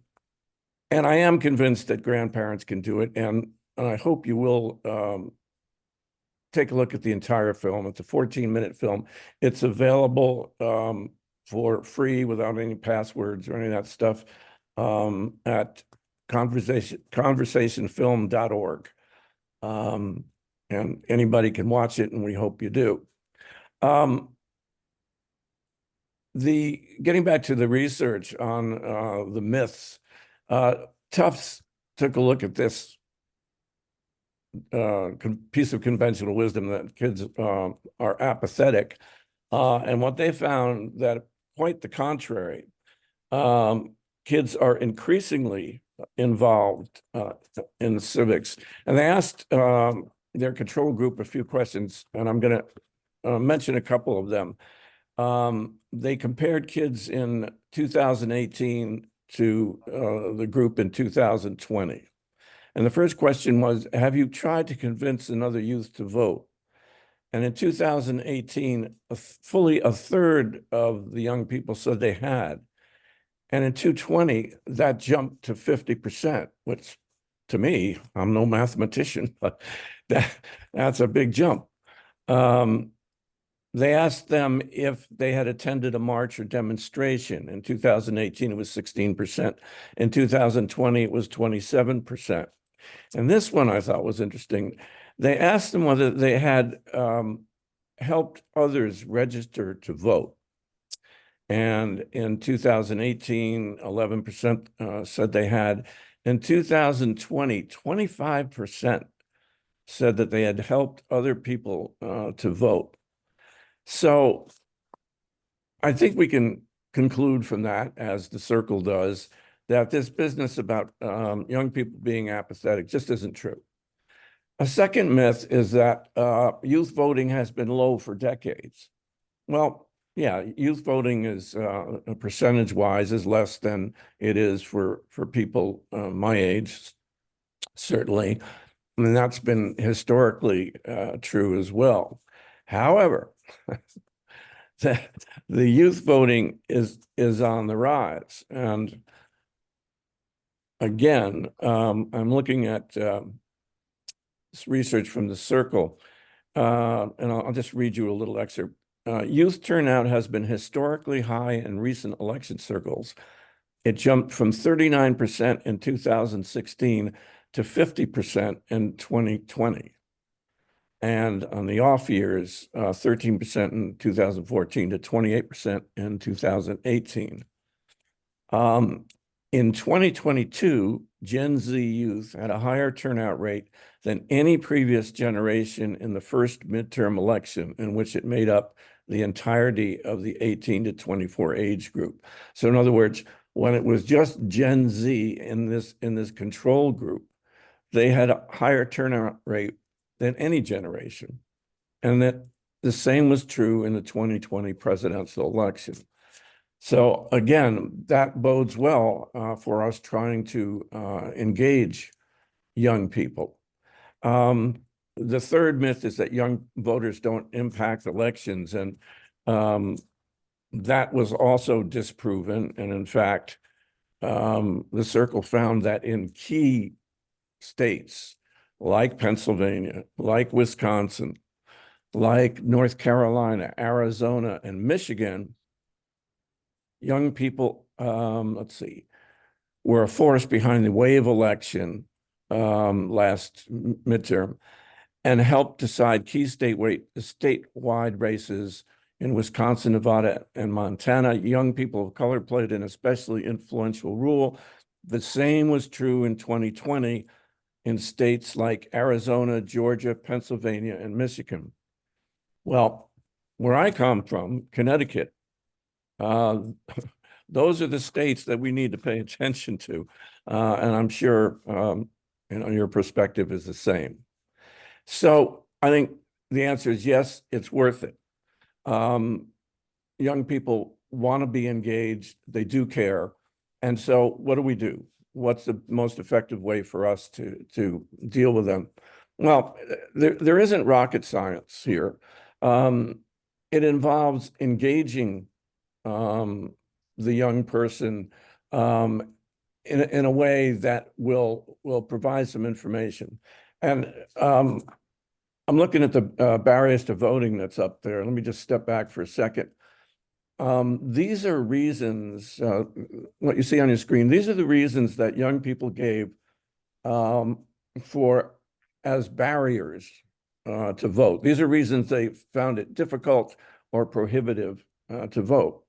I am convinced that grandparents can do it, and I hope you will take a look at the entire film. It's a 14-minute film. It's available for free without any passwords or any of that stuff at conversationfilm.org. And anybody can watch it, and we hope you do. Getting back to the research on the myths, Tufts took a look at this piece of conventional wisdom that kids are apathetic. And what they found that quite the contrary, kids are increasingly involved in civics. And they asked their control group a few questions, and I'm going to mention a couple of them. They compared kids in 2018 to the group in 2020. And the first question was, have you tried to convince another youth to vote? And in 2018, fully a third of the young people said they had. And in 2020, that jumped to 50%, which to me, I'm no mathematician, but that's a big jump. They asked them if they had attended a march or demonstration. In 2018, it was 16%. In 2020, it was 27%. And this one I thought was interesting. They asked them whether they had helped others register to vote. And in 2018, 11% said they had. In 2020, 25% said that they had helped other people to vote. So I think we can conclude from that, as the Circle does, that this business about young people being apathetic just isn't true. A second myth is that youth voting has been low for decades. Well, yeah, youth voting is percentage-wise is less than it is for people my age, certainly. I mean, that's been historically true as well. However, the youth voting is on the rise. And again, I'm looking at this research from the Circle, and I'll just read you a little excerpt. Youth turnout has been historically high in recent election cycles. It jumped from 39% in 2016 to 50% in 2020. And on the off years, 13% in 2014 to 28% in 2018. In 2022, Gen Z youth had a higher turnout rate than any previous generation in the first midterm election, in which it made up the entirety of the 18 to 24 age group. So in other words, when it was just Gen Z in this control group, they had a higher turnout rate than any generation. and that the same was true in the 2020 presidential election. So again, that bodes well for us trying to engage young people. The third myth is that young voters don't impact elections, and that was also disproven. And in fact, the Circle found that in key states like Pennsylvania, like Wisconsin, like North Carolina, Arizona, and Michigan, young people, let's see, were a force behind the wave election last midterm and helped decide key statewide races in Wisconsin, Nevada, and Montana. Young people of color played an especially influential role. The same was true in 2020 in states like Arizona, Georgia, Pennsylvania, and Michigan. Well, where I come from, Connecticut, those are the states that we need to pay attention to. And I'm sure, your perspective is the same. So I think the answer is yes, it's worth it. Young people want to be engaged. They do care. And so what do? What's the most effective way for us to deal with them? Well, there isn't rocket science here. It involves engaging the young person in a way that will provide some information. And I'm looking at the barriers to voting that's up there. Let me just step back for a second. These are reasons, what you see on your screen, these are the reasons that young people gave as barriers to vote. These are reasons they found it difficult or prohibitive to vote.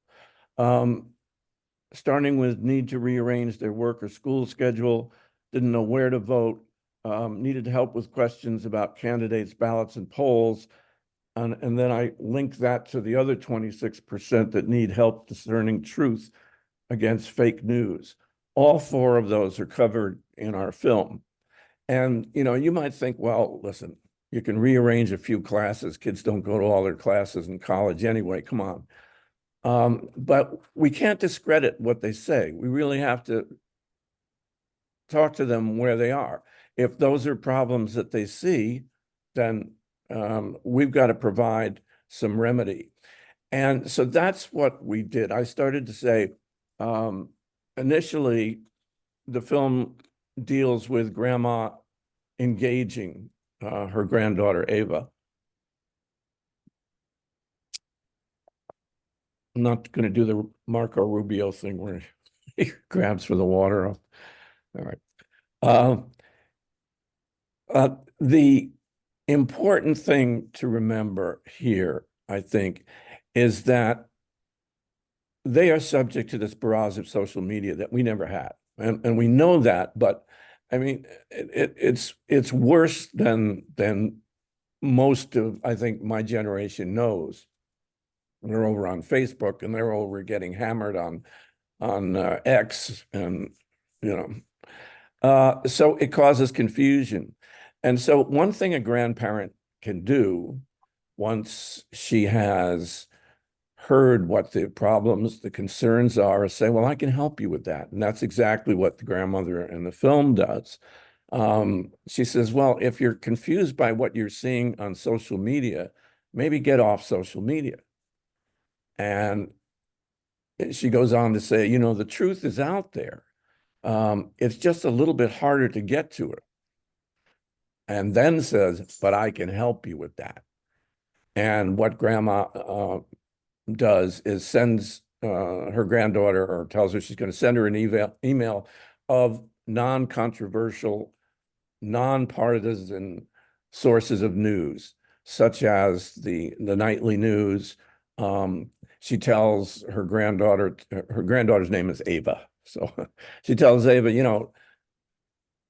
Starting with need to rearrange their work or school schedule, didn't know where to vote, needed help with questions about candidates, ballots, and polls. And then I link that to the other 26% that need help discerning truth against fake news. All four of those are covered in our film. And, you might think, well, listen, you can rearrange a few classes. Kids don't go to all their classes in college anyway, come on. But we can't discredit what they say. We really have to talk to them where they are. If those are problems that they see, then we've got to provide some remedy. And so that's what we did. I started to say, initially, the film deals with grandma engaging her granddaughter, Ava. I'm not going to do the Marco Rubio thing where he grabs for the water. All right. The important thing to remember here, I think, is that they are subject to this barrage of social media that we never had. And we know that, but I mean, it's worse than most of, I think, my generation knows. They're over on Facebook and they're over getting hammered on X, and so it causes confusion. And so one thing a grandparent can do once she has heard what the problems, the concerns are, is say, well, I can help you with that. And that's exactly what the grandmother in the film does. She says, well, if you're confused by what you're seeing on social media, maybe get off social media. And she goes on to say, the truth is out there. It's just a little bit harder to get to it. And then says, but I can help you with that. And what grandma does is sends her granddaughter, or tells her she's going to send her an email of non-controversial, non-partisan sources of news, such as the nightly news. She tells her granddaughter's name is Ava. So she tells Ava,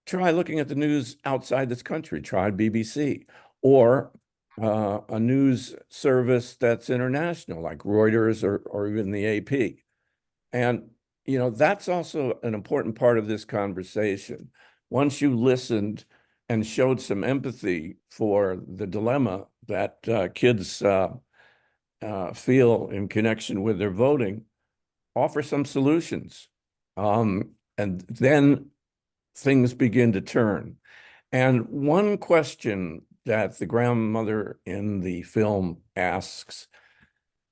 try looking at the news outside this country, try BBC, or a news service that's international, like Reuters or even the AP. And, that's also an important part of this conversation. Once you listened and showed some empathy for the dilemma that kids feel in connection with their voting, offer some solutions. And then things begin to turn. And one question that the grandmother in the film asks,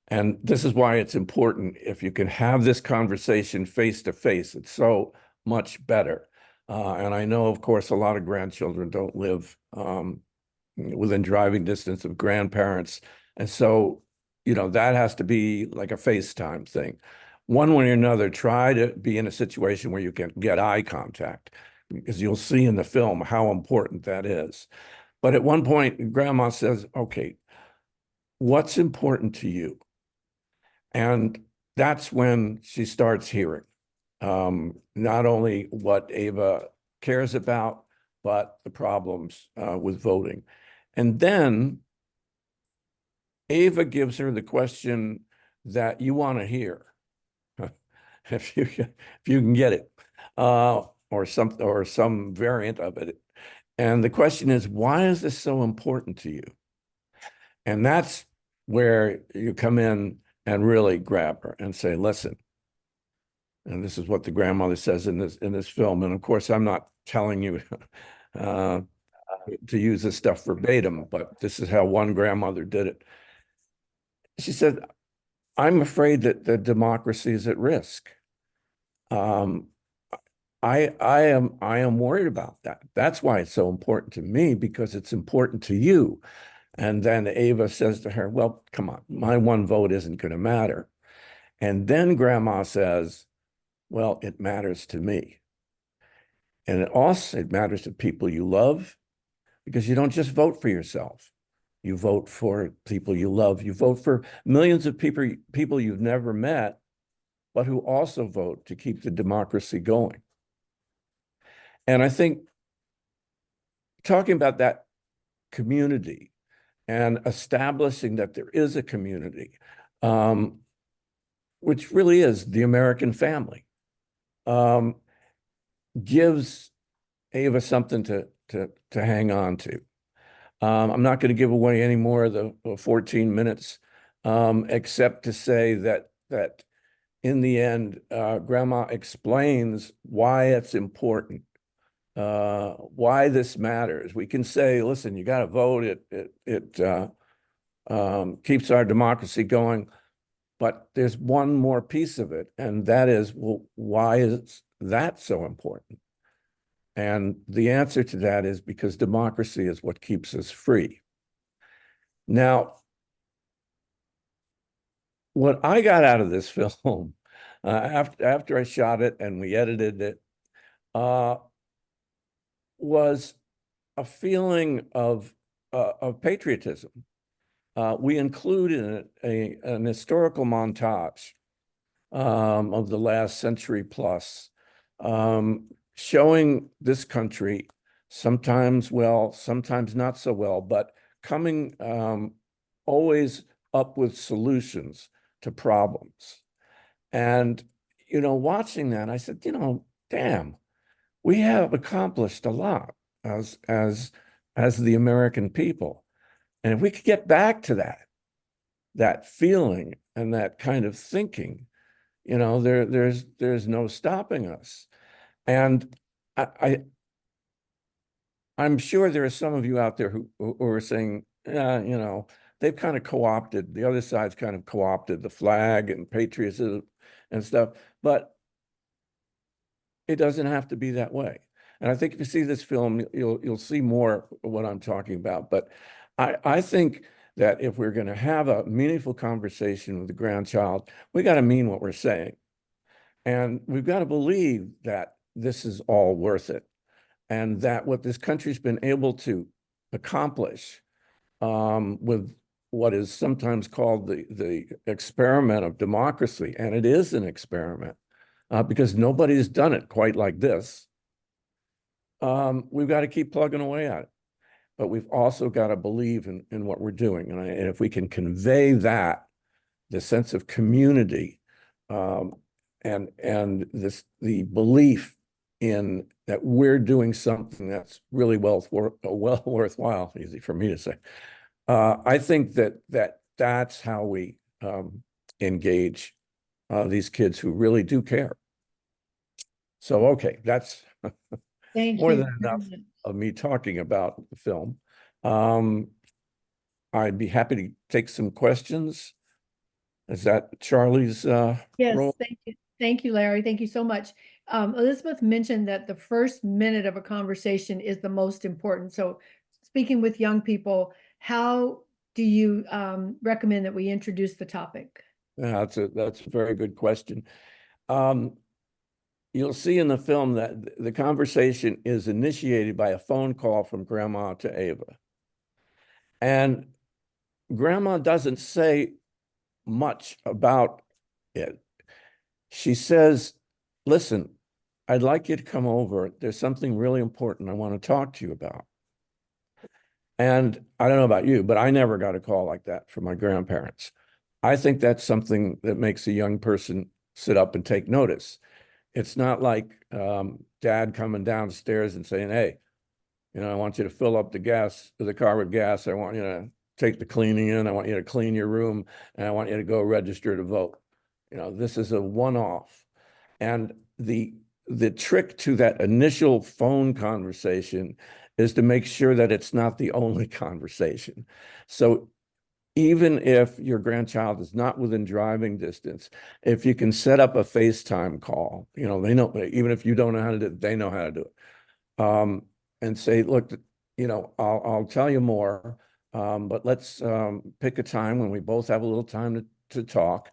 and this is why it's important, if you can have this conversation face to face, it's so much better. And I know, of course, a lot of grandchildren don't live within driving distance of grandparents. And so, that has to be like a FaceTime thing. One way or another, try to be in a situation where you can get eye contact, because you'll see in the film how important that is. But at one point, Grandma says, okay, what's important to you? And that's when she starts hearing not only what Ava cares about, but the problems with voting. And then Ava gives her the question that you want to hear, if you can get it, or some variant of it. And the question is, why is this so important to you? And that's where you come in and really grab her and say, listen. And this is what the grandmother says in this film. And of course, I'm not telling you to use this stuff verbatim, but this is how one grandmother did it. She said, I'm afraid that the democracy is at risk. I am worried about that. That's why it's so important to me, because it's important to you. And then Ava says to her, well, come on, my one vote isn't going to matter. And then Grandma says, well, it matters to me. And it matters to people you love, because you don't just vote for yourself. You vote for people you love. You vote for millions of people you've never met, but who also vote to keep the democracy going. And I think talking about that community and establishing that there is a community, which really is the American family, gives Ava something to hang on to. I'm not going to give away any more of the 14 minutes, except to say that in the end, Grandma explains why it's important, why this matters. We can say, listen, you got to vote. It keeps our democracy going. But there's one more piece of it, and that is, well, why is that so important? And the answer to that is because democracy is what keeps us free. Now, what I got out of this film, after I shot it and we edited it, was a feeling of patriotism. We include in it an historical montage of the last century plus, showing this country, sometimes well, sometimes not so well, but coming always up with solutions to problems. And, watching that, I said, damn, we have accomplished a lot as the American people. And if we could get back to that feeling and that kind of thinking, there's no stopping us. And I'm sure there are some of you out there who are saying, they've kind of co-opted, the other side's kind of co-opted the flag and patriotism and stuff, but it doesn't have to be that way. And I think if you see this film, you'll see more of what I'm talking about. But I think that if we're going to have a meaningful conversation with the grandchild, we got to mean what we're saying. And we've got to believe that this is all worth it. And that what this country's been able to accomplish with what is sometimes called the experiment of democracy, and it is an experiment because nobody's done it quite like this. We've got to keep plugging away at it. But we've also got to believe in what we're doing. And if we can convey that, the sense of community, and the belief in that we're doing something that's really well worthwhile, easy for me to say. I think that's how we engage these kids who really do care. So, okay, that's Thank more you than very enough much. of me talking about the film. I'd be happy to take some questions. Is that Charlie's Yes, role? thank you. Thank you, Larry. Thank you so much. Elizabeth mentioned that the first minute of a conversation is the most important. So speaking with young people, how do you recommend that we introduce the topic? Yeah, that's a very good question. You'll see in the film that the conversation is initiated by a phone call from Grandma to Ava. And Grandma doesn't say much about it. She says, listen, I'd like you to come over. There's something really important I want to talk to you about. And I don't know about you, but I never got a call like that from my grandparents. I think that's something that makes a young person sit up and take notice. It's not like dad coming downstairs and saying, hey, I want you to fill up the car with gas. I want you to take the cleaning in. I want you to clean your room, and I want you to go register to vote. This is a one-off. And the trick to that initial phone conversation is to make sure that it's not the only conversation. So even if your grandchild is not within driving distance, if you can set up a FaceTime call, they know, even if you don't know how to do it, they know how to do it. And say, look, I'll tell you more, but let's pick a time when we both have a little time to talk,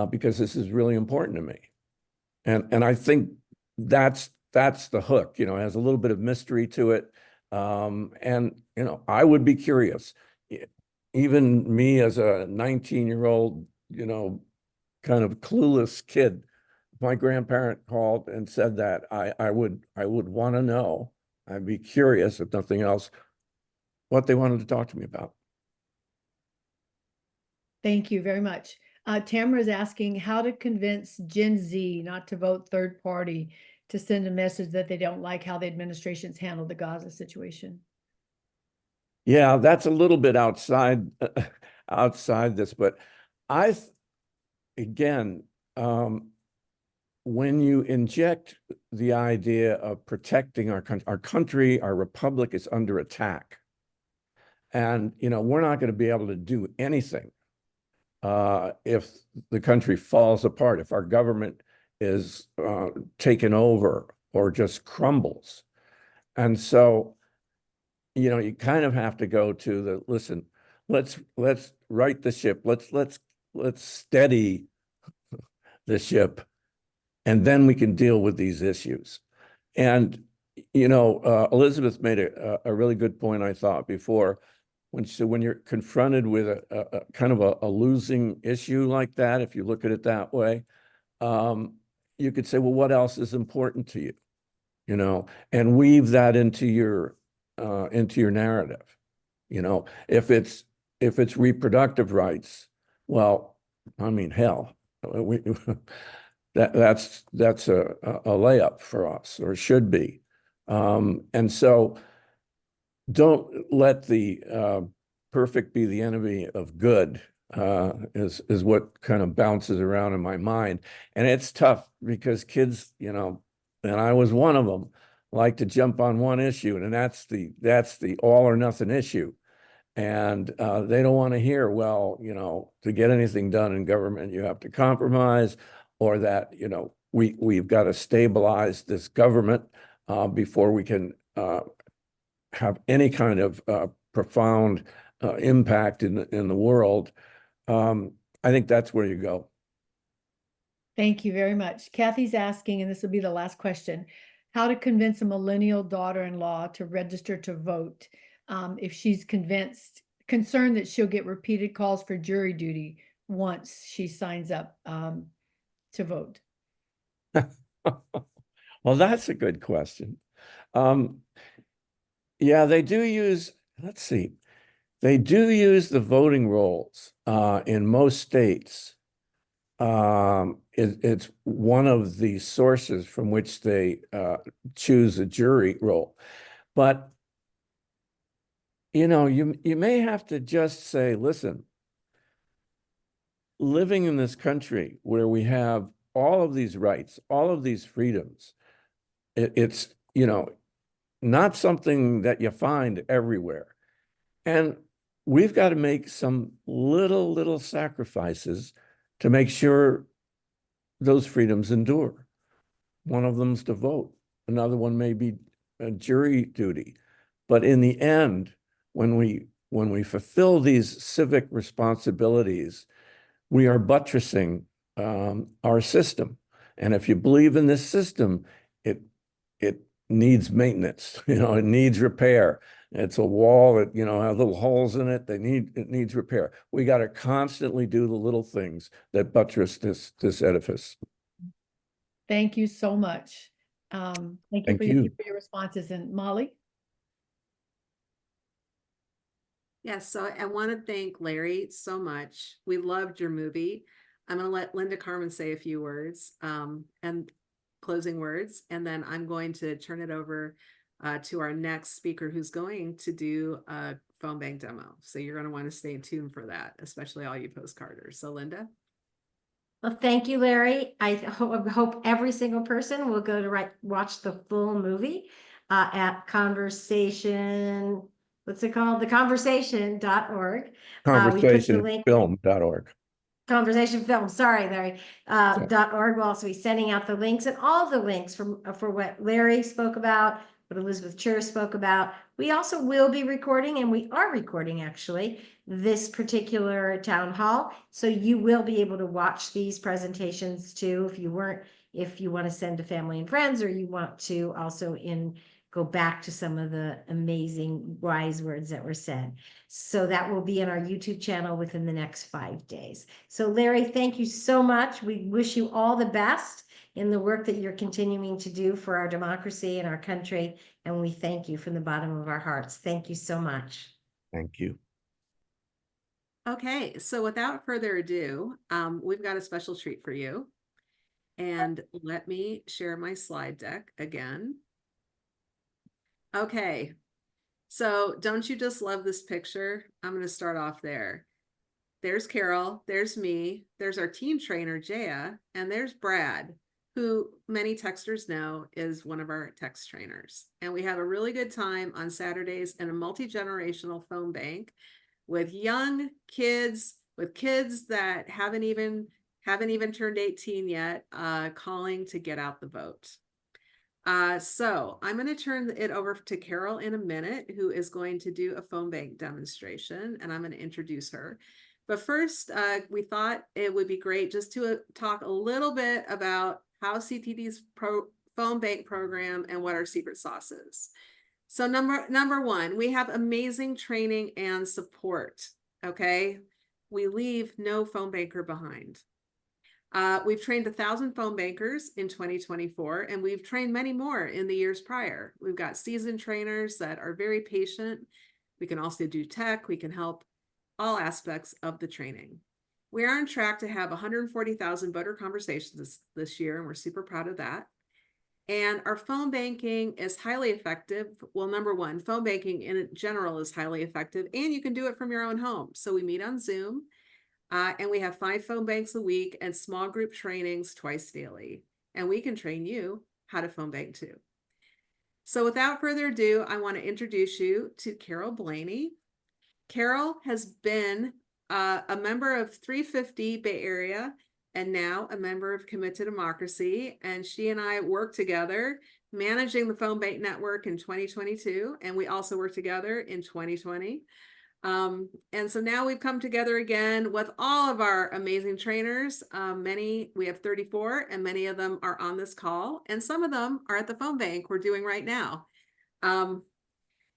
because this is really important to me. And I think that's the hook, it has a little bit of mystery to it. And I would be curious, even me as a 19-year-old, kind of clueless kid, my grandparent called and said that I would want to know. I'd be curious, if nothing else, what they wanted to talk to me about. Thank you very much. Tamara is asking how to convince Gen Z not to vote third party to send a message that they don't like how the administration's handled the Gaza situation. Yeah, that's a little bit outside this, but again, when you inject the idea of protecting our country, our republic is under attack. And, we're not going to be able to do anything if the country falls apart, if our government is taken over or just crumbles. And so, you kind of have to go to listen, let's right the ship. Let's steady the ship, and then we can deal with these issues. And, Elizabeth made a really good point, I thought, before, when she said, when you're confronted with a kind of a losing issue like that, if you look at it that way, you could say, well, what else is important to you? And weave that into your narrative. If it's reproductive rights, well, I mean, hell, that's a layup for us, or should be. And so don't let the perfect be the enemy of good, is what kind of bounces around in my mind. And it's tough because kids, and I was one of them, like to jump on one issue, and that's the all or nothing issue. And they don't want to hear, well, to get anything done in government, you have to compromise, or that, we've got to stabilize this government before we can have any kind of profound impact in the world. I think that's where you go. Thank you very much. Kathy's asking, and this will be the last question, how to convince a millennial daughter-in-law to register to vote if she's concerned that she'll get repeated calls for jury duty once she signs up to vote. Well, that's a good question. Yeah, they do use, let's see, they do use the voting rolls in most states it's one of the sources from which they choose a jury role. But you know, you may have to just say, listen, living in this country where we have all of these rights, all of these freedoms, it's, you know, not something that you find everywhere. And we've got to make some little sacrifices to make sure those freedoms endure. One of them's to vote. Another one may be a jury duty. But in the end, when we fulfill these civic responsibilities, we are buttressing our system. And if you believe in this system, it needs maintenance. You know, it needs repair. It's a wall that, you know, has little holes in it. It needs repair. We got to constantly do the little things that buttress this edifice. Thank you so much. Thank you Thank you. for your responses. And Molly? Yes, so I want to thank Larry so much. We loved your movie. I'm going to let Linda Carmen say a few words and closing words, and then I'm going to turn it over to our next speaker who's going to do a phone bank demo. So you're going to want to stay tuned for that, especially all you postcarders. So Linda? Well, thank you, Larry. I hope every single person will go to watch the full movie at Conversation, what's it called? Theconversation.org. Conversationfilm.org. Conversation Film, sorry, Larry, .org. We'll also be sending out the links, and all the links for what Larry spoke about, what Elizabeth Chur spoke about. We also will be recording, and we are recording actually, this particular town hall. So you will be able to watch these presentations too if you want to send to family and friends, or you want to also go back to some of the amazing wise words that were said. So that will be in our YouTube channel within the next 5 days. So Larry, thank you so much. We wish you all the best in the work that you're continuing to do for our democracy and our country. And we thank you from the bottom of our hearts. Thank you so much. Thank you. Okay, so without further ado, we've got a special treat for you. And let me share my slide deck again. Okay, so don't you just love this picture? I'm going to start off there. There's Carol, there's me, there's our team trainer, Jaya, and there's Brad, who many texters know is one of our text trainers. And we have a really good time on Saturdays in a multi-generational phone bank with young kids, with kids that haven't even turned 18 yet, calling to get out the vote. So I'm going to turn it over to Carol in a minute, who is going to do a phone bank demonstration, and I'm going to introduce her. But first, we thought it would be great just to talk a little bit about how CTD's phone bank program and what our secret sauce is. So number one, we have amazing training and support. Okay, we leave no phone banker behind. We've trained 1,000 phone bankers in 2024, and we've trained many more in the years prior. We've got seasoned trainers that are very patient. We can also do tech. We can help all aspects of the training. We are on track to have 140,000 voter conversations this year, and we're super proud of that. And our phone banking is highly effective. Well, number one, phone banking in general is highly effective, and you can do it from your own home. So we meet on Zoom. And we have 5 phone banks a week and small group trainings twice daily. And we can train you how to phone bank too. So without further ado, I want to introduce you to Carol Blaney. Carol has been a member of 350 Bay Area and now a member of Commit to Democracy. And she and I work together managing the phone bank network in 2022. And we also work together in 2020. And so now we've come together again with all of our amazing trainers. We have 34, and many of them are on this call, and some of them are at the phone bank we're doing right now.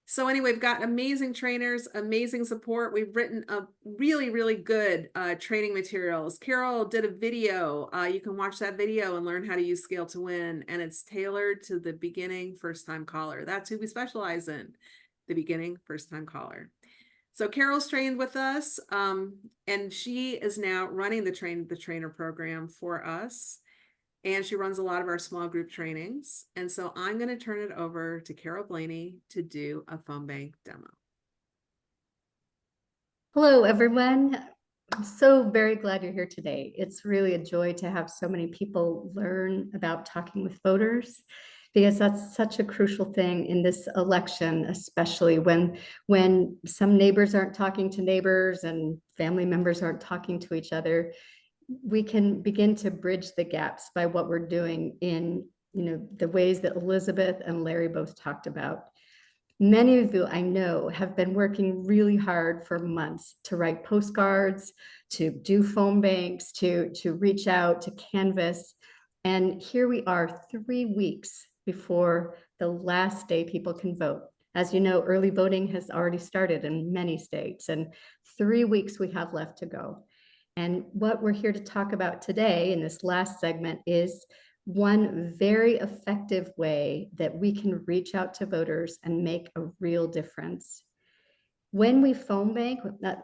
So anyway, we've got amazing trainers, amazing support. We've written a really good training materials. Carol did a video. You can watch that video and learn how to use Scale to Win, and it's tailored to the beginning first-time caller. That's who we specialize in, the beginning first-time caller. So Carol's trained with us, and she is now running the trainer program for us. And she runs a lot of our small group trainings. And so I'm going to turn it over to Carol Blaney to do a phone bank demo. Hello, everyone. I'm so very glad you're here today. It's really a joy to have so many people learn about talking with voters, because that's such a crucial thing in this election, especially when some neighbors aren't talking to neighbors and family members aren't talking to each other. We can begin to bridge the gaps by what we're doing in, the ways that Elizabeth and Larry both talked about. Many of you I know have been working really hard for months to write postcards, to do phone banks, to reach out, to canvas. And here we are 3 weeks before the last day people can vote. As you know, early voting has already started in many states, and 3 weeks we have left to go. And what we're here to talk about today in this last segment is one very effective way that we can reach out to voters and make a real difference. When we phone bank,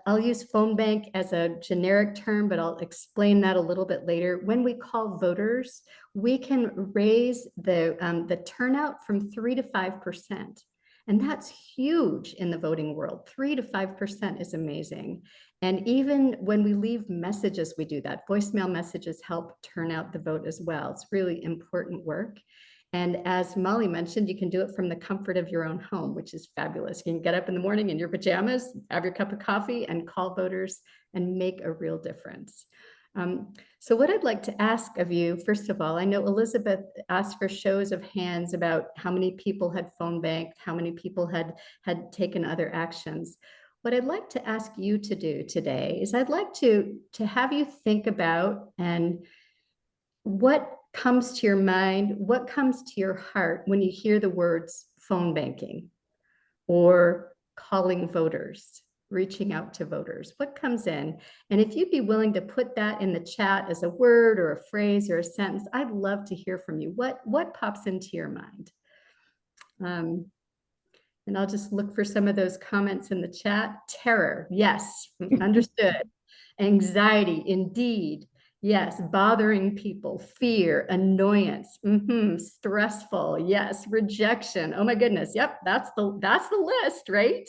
I'll use phone bank as a generic term, but I'll explain that a little bit later. When we call voters, we can raise the turnout from 3 to 5%. And that's huge in the voting world. 3 to 5% is amazing. And even when we leave messages, we do that. Voicemail messages help turn out the vote as well. It's really important work. And as Molly mentioned, you can do it from the comfort of your own home, which is fabulous. You can get up in the morning in your pajamas, have your cup of coffee, and call voters and make a real difference. So what I'd like to ask of you, first of all, I know Elizabeth asked for shows of hands about how many people had phone banked, how many people had taken other actions. What I'd like to ask you to do today is I'd like to have you think about and what comes to your mind, what comes to your heart when you hear the words phone banking or calling voters, reaching out to voters. What comes in? And if you'd be willing to put that in the chat as a word or a phrase or a sentence, I'd love to hear from you. What pops into your mind? And I'll just look for some of those comments in the chat. Terror, yes, understood. Anxiety, indeed. Yes, bothering people, fear, annoyance, stressful, yes, rejection. Oh my goodness, yep, that's the list, right?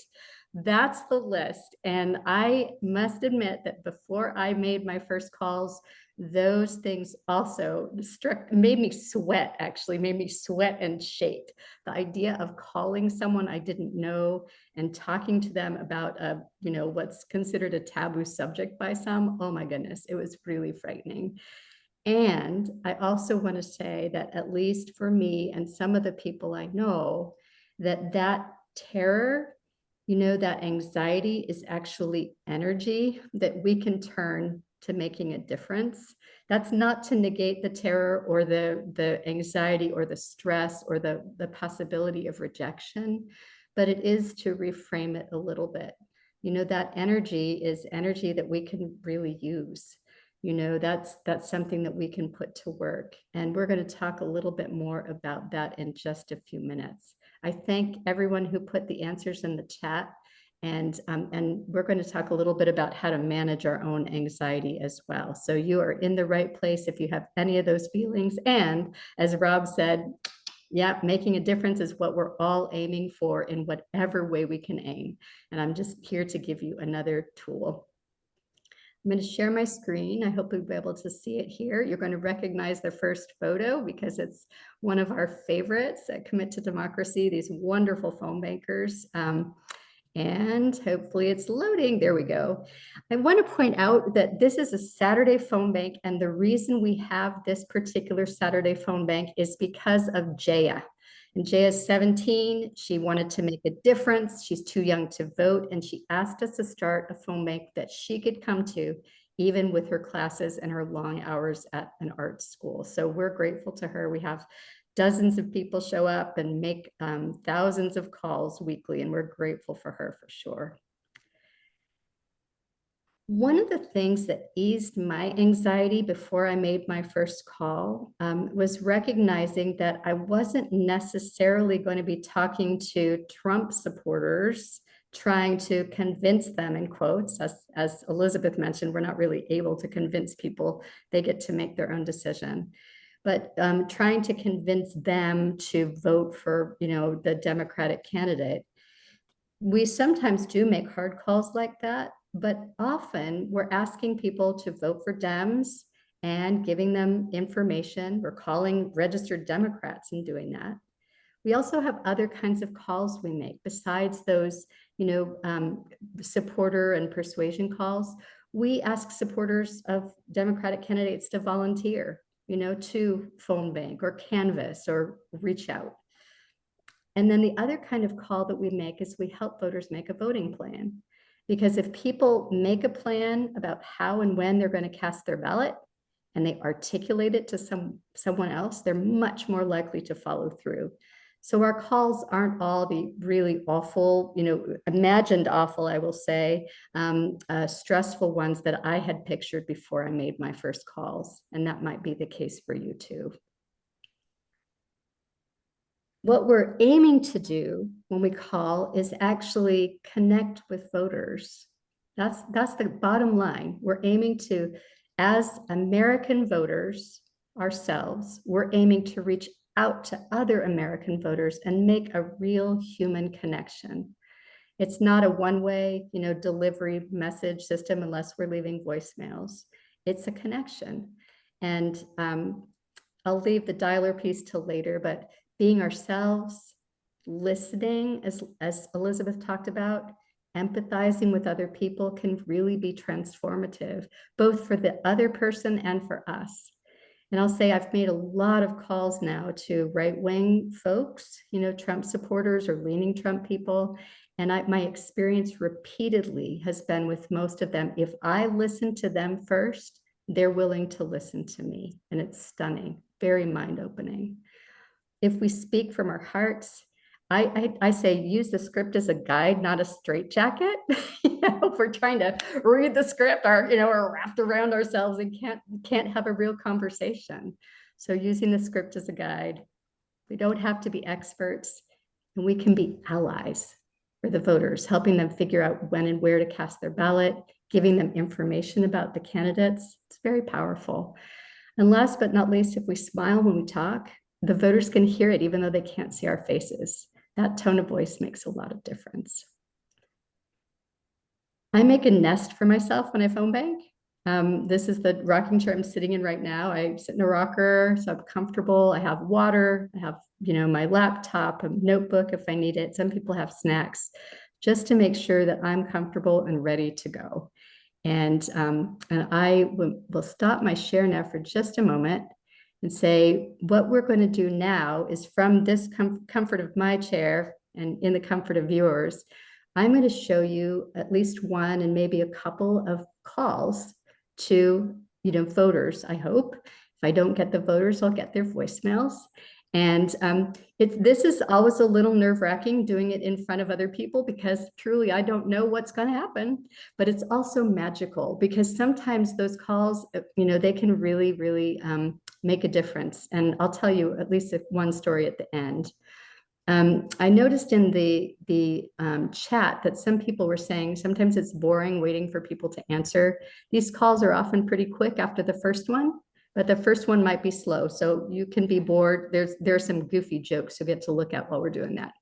That's the list. And I must admit that before I made my first calls, those things also made me sweat and shake. The idea of calling someone I didn't know and talking to them about what's considered a taboo subject by some, oh my goodness, it was really frightening. And I also want to say that at least for me and some of the people I know, that terror, that anxiety is actually energy that we can turn to making a difference. That's not to negate the terror or the anxiety or the stress or the possibility of rejection, but it is to reframe it a little bit. That energy is energy that we can really use. That's something that we can put to work. And we're going to talk a little bit more about that in just a few minutes. I thank everyone who put the answers in the chat. And we're going to talk a little bit about how to manage our own anxiety as well. So you are in the right place if you have any of those feelings. And as Rob said, yeah, making a difference is what we're all aiming for in whatever way we can aim. And I'm just here to give you another tool. I'm going to share my screen. I hope you'll be able to see it here. You're going to recognize the first photo because it's one of our favorites at Commit to Democracy, these wonderful phone bankers. And hopefully it's loading. There we go. I want to point out that this is a Saturday phone bank. And the reason we have this particular Saturday phone bank is because of Jaya. And Jaya's 17. She wanted to make a difference. She's too young to vote. And she asked us to start a phone bank that she could come to, even with her classes and her long hours at an art school. So we're grateful to her. We have dozens of people show up and make thousands of calls weekly, and we're grateful for her for sure. One of the things that eased my anxiety before I made my first call was recognizing that I wasn't necessarily going to be talking to Trump supporters trying to convince them, in quotes, as Elizabeth mentioned, we're not really able to convince people. They get to make their own decision. But trying to convince them to vote for, the Democratic candidate. We sometimes do make hard calls like that, but often we're asking people to vote for Dems and giving them information. We're calling registered Democrats and doing that. We also have other kinds of calls we make besides those, supporter and persuasion calls. We ask supporters of Democratic candidates to volunteer, to phone bank or canvass or reach out. And then the other kind of call that we make is we help voters make a voting plan. Because if people make a plan about how and when they're going to cast their ballot and they articulate it to someone else, they're much more likely to follow through. So our calls aren't all the really awful, imagined awful, I will say, stressful ones that I had pictured before I made my first calls. And that might be the case for you too. What we're aiming to do when we call is actually connect with voters. That's the bottom line. We're aiming to, as American voters ourselves, we're aiming to reach out to other American voters and make a real human connection. It's not a one-way, delivery message system unless we're leaving voicemails. It's a connection. And I'll leave the dialer piece till later, but being ourselves, listening, as Elizabeth talked about, empathizing with other people can really be transformative, both for the other person and for us. And I'll say I've made a lot of calls now to right-wing folks, Trump supporters or leaning Trump people. And my experience repeatedly has been with most of them, if I listen to them first, they're willing to listen to me. And it's stunning, very mind-opening. If we speak from our hearts, I say use the script as a guide, not a straitjacket. If we're trying to read the script, or wrapped around ourselves and can't have a real conversation. So using the script as a guide. We don't have to be experts, and we can be allies for the voters, helping them figure out when and where to cast their ballot, giving them information about the candidates. It's very powerful. And last but not least, if we smile when we talk, the voters can hear it even though they can't see our faces. That tone of voice makes a lot of difference. I make a nest for myself when I phone bank. This is the rocking chair I'm sitting in right now. I sit in a rocker, so I'm comfortable. I have water. I have, my laptop, a notebook if I need it. Some people have snacks, just to make sure that I'm comfortable and ready to go. And I will stop my share now for just a moment and say, what we're going to do now is from this comfort of my chair and in the comfort of yours, I'm going to show you at least one and maybe a couple of calls to, voters, I hope. If I don't get the voters, I'll get their voicemails. And this is always a little nerve-wracking doing it in front of other people because truly I don't know what's going to happen, but it's also magical because sometimes those calls, they can really, really make a difference. And I'll tell you at least one story at the end. I noticed in the chat that some people were saying sometimes it's boring waiting for people to answer. These calls are often pretty quick after the first one, but the first one might be slow. So you can be bored. There's some goofy jokes you'll get to look at while we're doing that.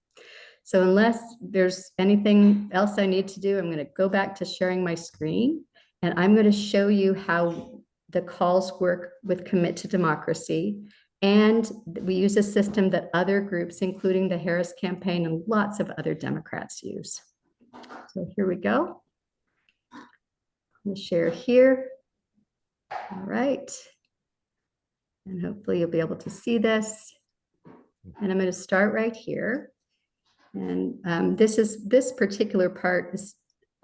So unless there's anything else I need to do, I'm going to go back to sharing my screen and I'm going to show you how the calls work with Commit to Democracy. And we use a system that other groups, including the Harris campaign and lots of other Democrats use. So here we go. I'm going to share here. All right. And hopefully you'll be able to see this. And I'm going to start right here. And this particular part is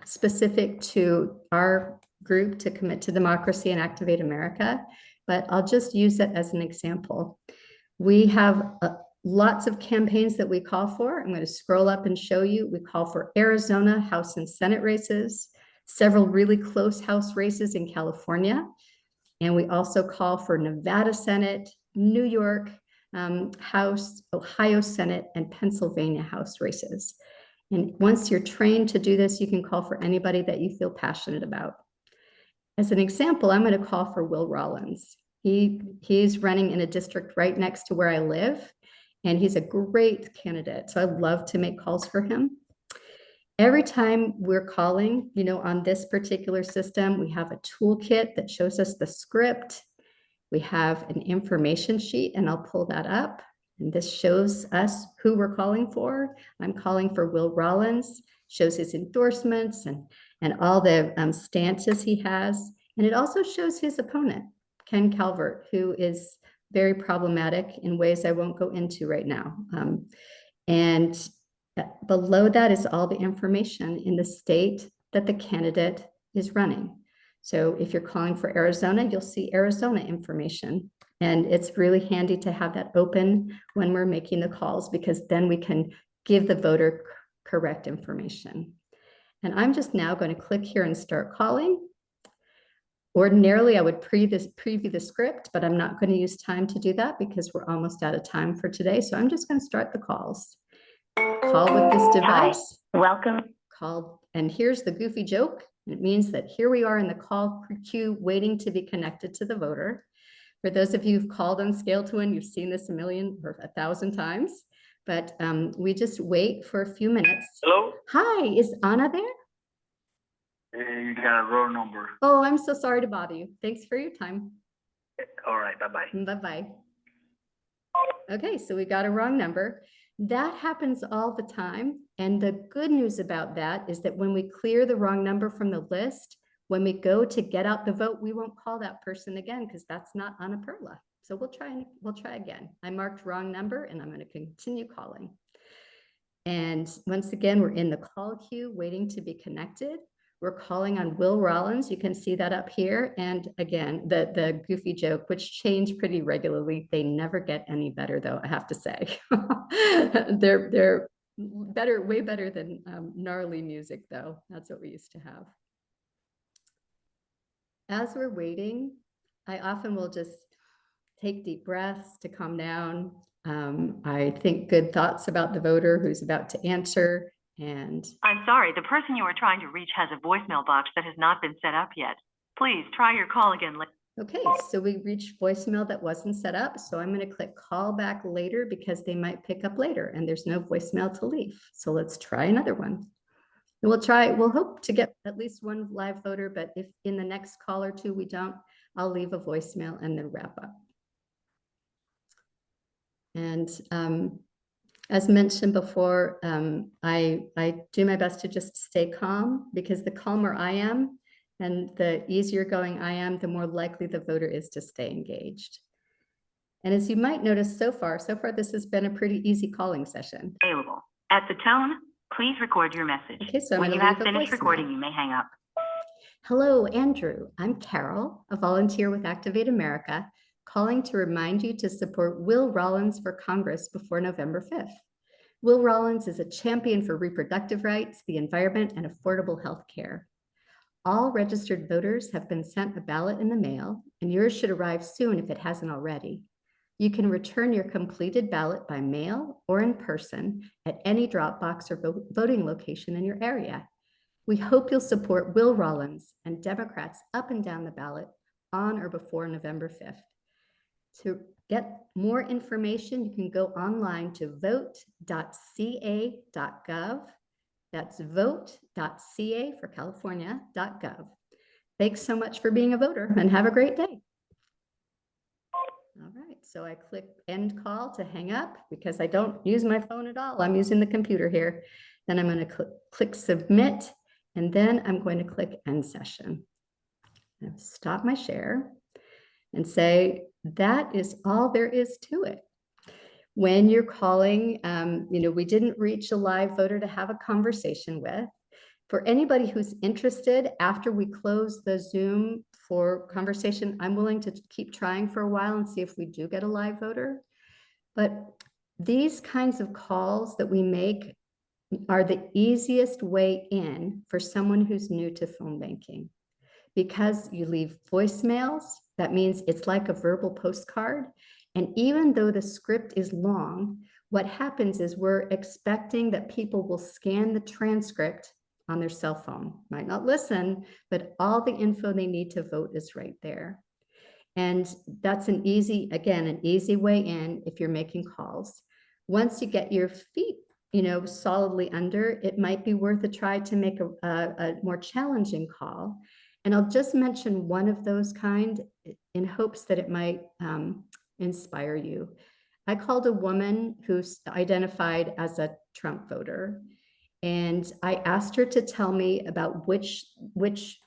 specific to our group to Commit to Democracy and Activate America. But I'll just use it as an example. We have lots of campaigns that we call for. I'm going to scroll up and show you. We call for Arizona House and Senate races, several really close House races in California. And we also call for Nevada Senate, New York House, Ohio Senate, and Pennsylvania House races. And once you're trained to do this, you can call for anybody that you feel passionate about. As an example, I'm going to call for Will Rollins. He's running in a district right next to where I live, and he's a great candidate. So I'd love to make calls for him. Every time we're calling, on this particular system, we have a toolkit that shows us the script. We have an information sheet, and I'll pull that up. And this shows us who we're calling for. I'm calling for Will Rollins, shows his endorsements and all the stances he has. And it also shows his opponent, Ken Calvert, who is very problematic in ways I won't go into right now. And below that is all the information in the state that the candidate is running. So if you're calling for Arizona, you'll see Arizona information. And it's really handy to have that open when we're making the calls, because then we can give the voter correct information. And I'm just now going to click here and start calling. Ordinarily, I would preview the script, but I'm not going to use time to do that because we're almost out of time for today. So I'm just going to start the calls. Call with this device. Hi. Welcome. Call, and here's the goofy joke. It means that here we are in the call queue waiting to be connected to the voter. For those of you who've called on Scale to Win, you've seen this a million or 1,000 times, but we just wait for a few minutes. Hello? Hi, is Anna there? Hey, you got a wrong number. Oh, I'm so sorry to bother you. Thanks for your time. All right, bye-bye. Bye-bye. Okay, so we got a wrong number. That happens all the time. And the good news about that is that when we clear the wrong number from the list, when we go to get out the vote, we won't call that person again because that's not Anna Perla. So we'll try again. I marked wrong number and I'm going to continue calling. And once again, we're in the call queue waiting to be connected. We're calling on Will Rollins. You can see that up here. And again, the goofy joke, which change pretty regularly. They never get any better though, I have to say. They're better, way better than gnarly music though. That's what we used to have. As we're waiting, I often will just take deep breaths to calm down. I think good thoughts about the voter who's about to answer. And I'm sorry, the person you are trying to reach has a voicemail box that has not been set up yet. Please try your call again later. okay, so we reached voicemail that wasn't set up. So I'm going to click call back later because they might pick up later and there's no voicemail to leave. So let's try another one. And we'll hope to get at least one live voter, but if in the next call or two we don't, I'll leave a voicemail and then wrap up. And as mentioned before, I do my best to just stay calm because the calmer I am and the easier going I am, the more likely the voter is to stay engaged. And as you might notice so far this has been a pretty easy calling session. Available. At the tone, please record your message. Okay, so when you have finished recording, you may hang up. Hello, Andrew. I'm Carol, a volunteer with Activate America, calling to remind you to support Will Rollins for Congress before November 5th. Will Rollins is a champion for reproductive rights, the environment, and affordable health care. All registered voters have been sent a ballot in the mail, and yours should arrive soon if it hasn't already. You can return your completed ballot by mail or in person at any drop box or voting location in your area. We hope you'll support Will Rollins and Democrats up and down the ballot on or before November 5th. To get more information, you can go online to vote.ca.gov. That's vote.ca for California.gov. Thanks so much for being a voter and have a great day. All right, so I click end call to hang up because I don't use my phone at all. I'm using the computer here. Then I'm going to click submit, and then I'm going to click end session. I'll stop my share and say, that is all there is to it. When you're calling, we didn't reach a live voter to have a conversation with. For anybody who's interested, after we close the Zoom for conversation, I'm willing to keep trying for a while and see if we do get a live voter. But these kinds of calls that we make are the easiest way in for someone who's new to phone banking. Because you leave voicemails, that means it's like a verbal postcard. And even though the script is long, what happens is we're expecting that people will scan the transcript on their cell phone, might not listen, but all the info they need to vote is right there. And that's an easy way in if you're making calls. Once you get your feet, solidly under, it might be worth a try to make a more challenging call. And I'll just mention one of those kind in hopes that it might inspire you. I called a woman who's identified as a Trump voter, and I asked her to tell me about which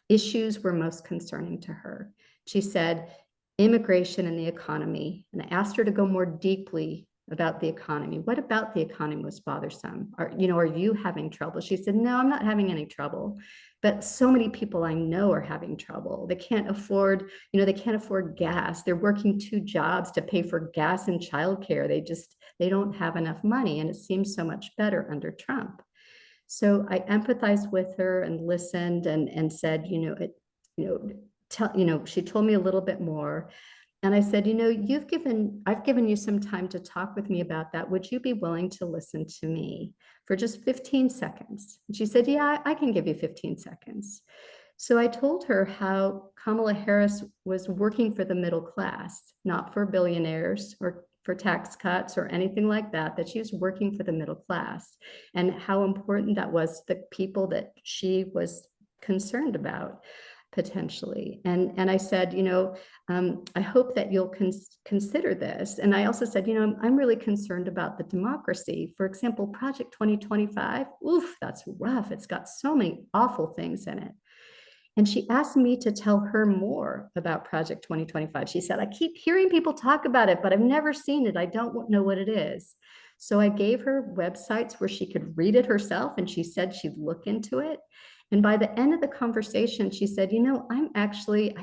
issues were most concerning to her. She said, immigration and the economy. And I asked her to go more deeply about the economy. What about the economy was bothersome? Are you having trouble? She said, no, I'm not having any trouble. But so many people I know are having trouble. They can't afford, they can't afford gas. They're working 2 jobs to pay for gas and childcare. They don't have enough money. And it seems so much better under Trump. So I empathized with her and listened and said, she told me a little bit more. And I said, I've given you some time to talk with me about that. Would you be willing to listen to me for just 15 seconds? And she said, yeah, I can give you 15 seconds. So I told her how Kamala Harris was working for the middle class, not for billionaires or for tax cuts or anything like that, that she was working for the middle class, and how important that was to the people that she was concerned about potentially. And I said, I hope that you'll consider this. And I also said, I'm really concerned about the democracy. For example, Project 2025, oof, that's rough. It's got so many awful things in it. And she asked me to tell her more about Project 2025. She said, I keep hearing people talk about it, but I've never seen it. I don't know what it is. So I gave her websites where she could read it herself, and she said she'd look into it. And by the end of the conversation, she said, I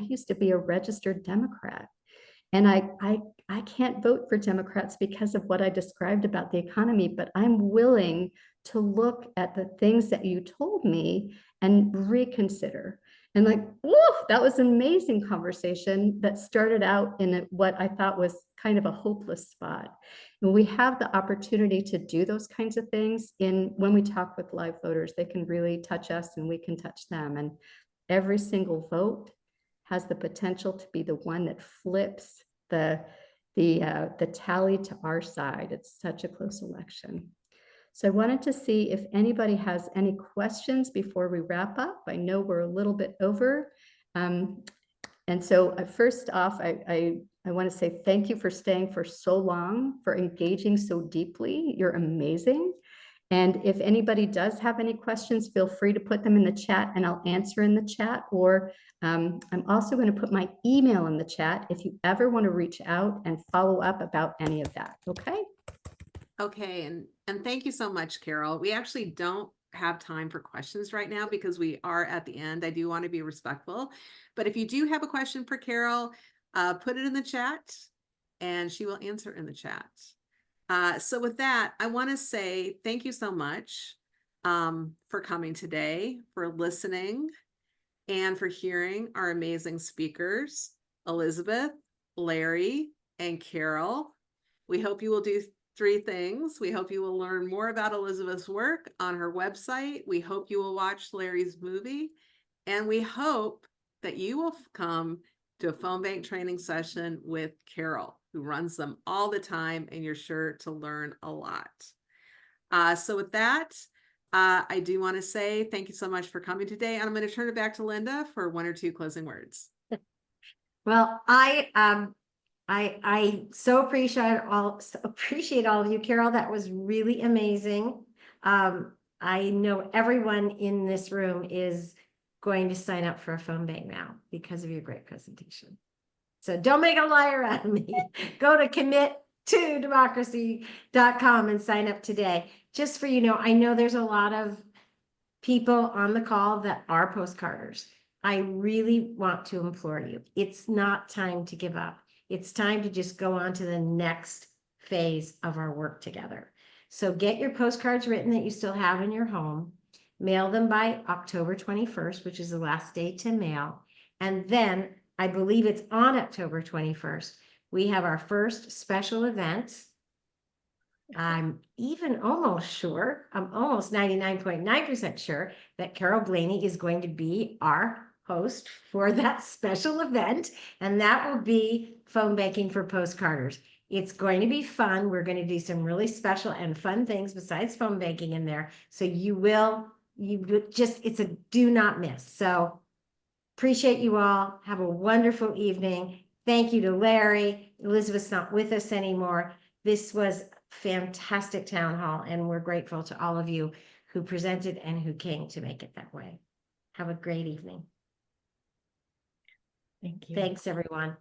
used to be a registered Democrat. And I can't vote for Democrats because of what I described about the economy, but I'm willing to look at the things that you told me and reconsider. And that was an amazing conversation that started out in what I thought was kind of a hopeless spot. And we have the opportunity to do those kinds of things when we talk with live voters. They can really touch us and we can touch them. And every single vote has the potential to be the one that flips the tally to our side. It's such a close election. So I wanted to see if anybody has any questions before we wrap up. I know we're a little bit over. And so first off, I want to say thank you for staying for so long, for engaging so deeply. You're amazing. And if anybody does have any questions, feel free to put them in the chat and I'll answer in the chat. Or I'm also going to put my email in the chat if you ever want to reach out and follow up about any of that. Okay. Okay, and thank you so much, Carol. We actually don't have time for questions right now because we are at the end. I do want to be respectful, but if you do have a question for Carol, put it in the chat and she will answer in the chat. So with that, I want to say thank you so much for coming today, for listening, and for hearing our amazing speakers, Elizabeth, Larry, and Carol. We hope you will do 3 things. We hope you will learn more about Elizabeth's work on her website. We hope you will watch Larry's movie. And we hope that you will come to a phone bank training session with Carol, who runs them all the time, and you're sure to learn a lot. So with that, I do want to say thank you so much for coming today. And I'm going to turn it back to Linda for 1 or 2 closing words. Well, I so appreciate all of you, Carol. That was really amazing. I know everyone in this room is going to sign up for a phone bank now because of your great presentation. So don't make a liar out of me. Go to committodemocracy.com and sign up today. Just for I know there's a lot of people on the call that are postcarders. I really want to implore you. It's not time to give up. It's time to just go on to the next phase of our work together. So get your postcards written that you still have in your home, mail them by October 21st, which is the last day to mail. And then I believe it's on October 21st, we have our first special event I'm even almost sure, I'm almost 99.9% sure that Carol Blaney is going to be our host for that special event. And that will be phone banking for postcarders. It's going to be fun. We're going to do some really special and fun things besides phone banking in there. So it's a do not miss. So appreciate you all. Have a wonderful evening. Thank you to Larry. Elizabeth's not with us anymore. This was fantastic town hall, and we're grateful to all of you who presented and who came to make it that way. Have a great evening. Thank you. Thanks, everyone.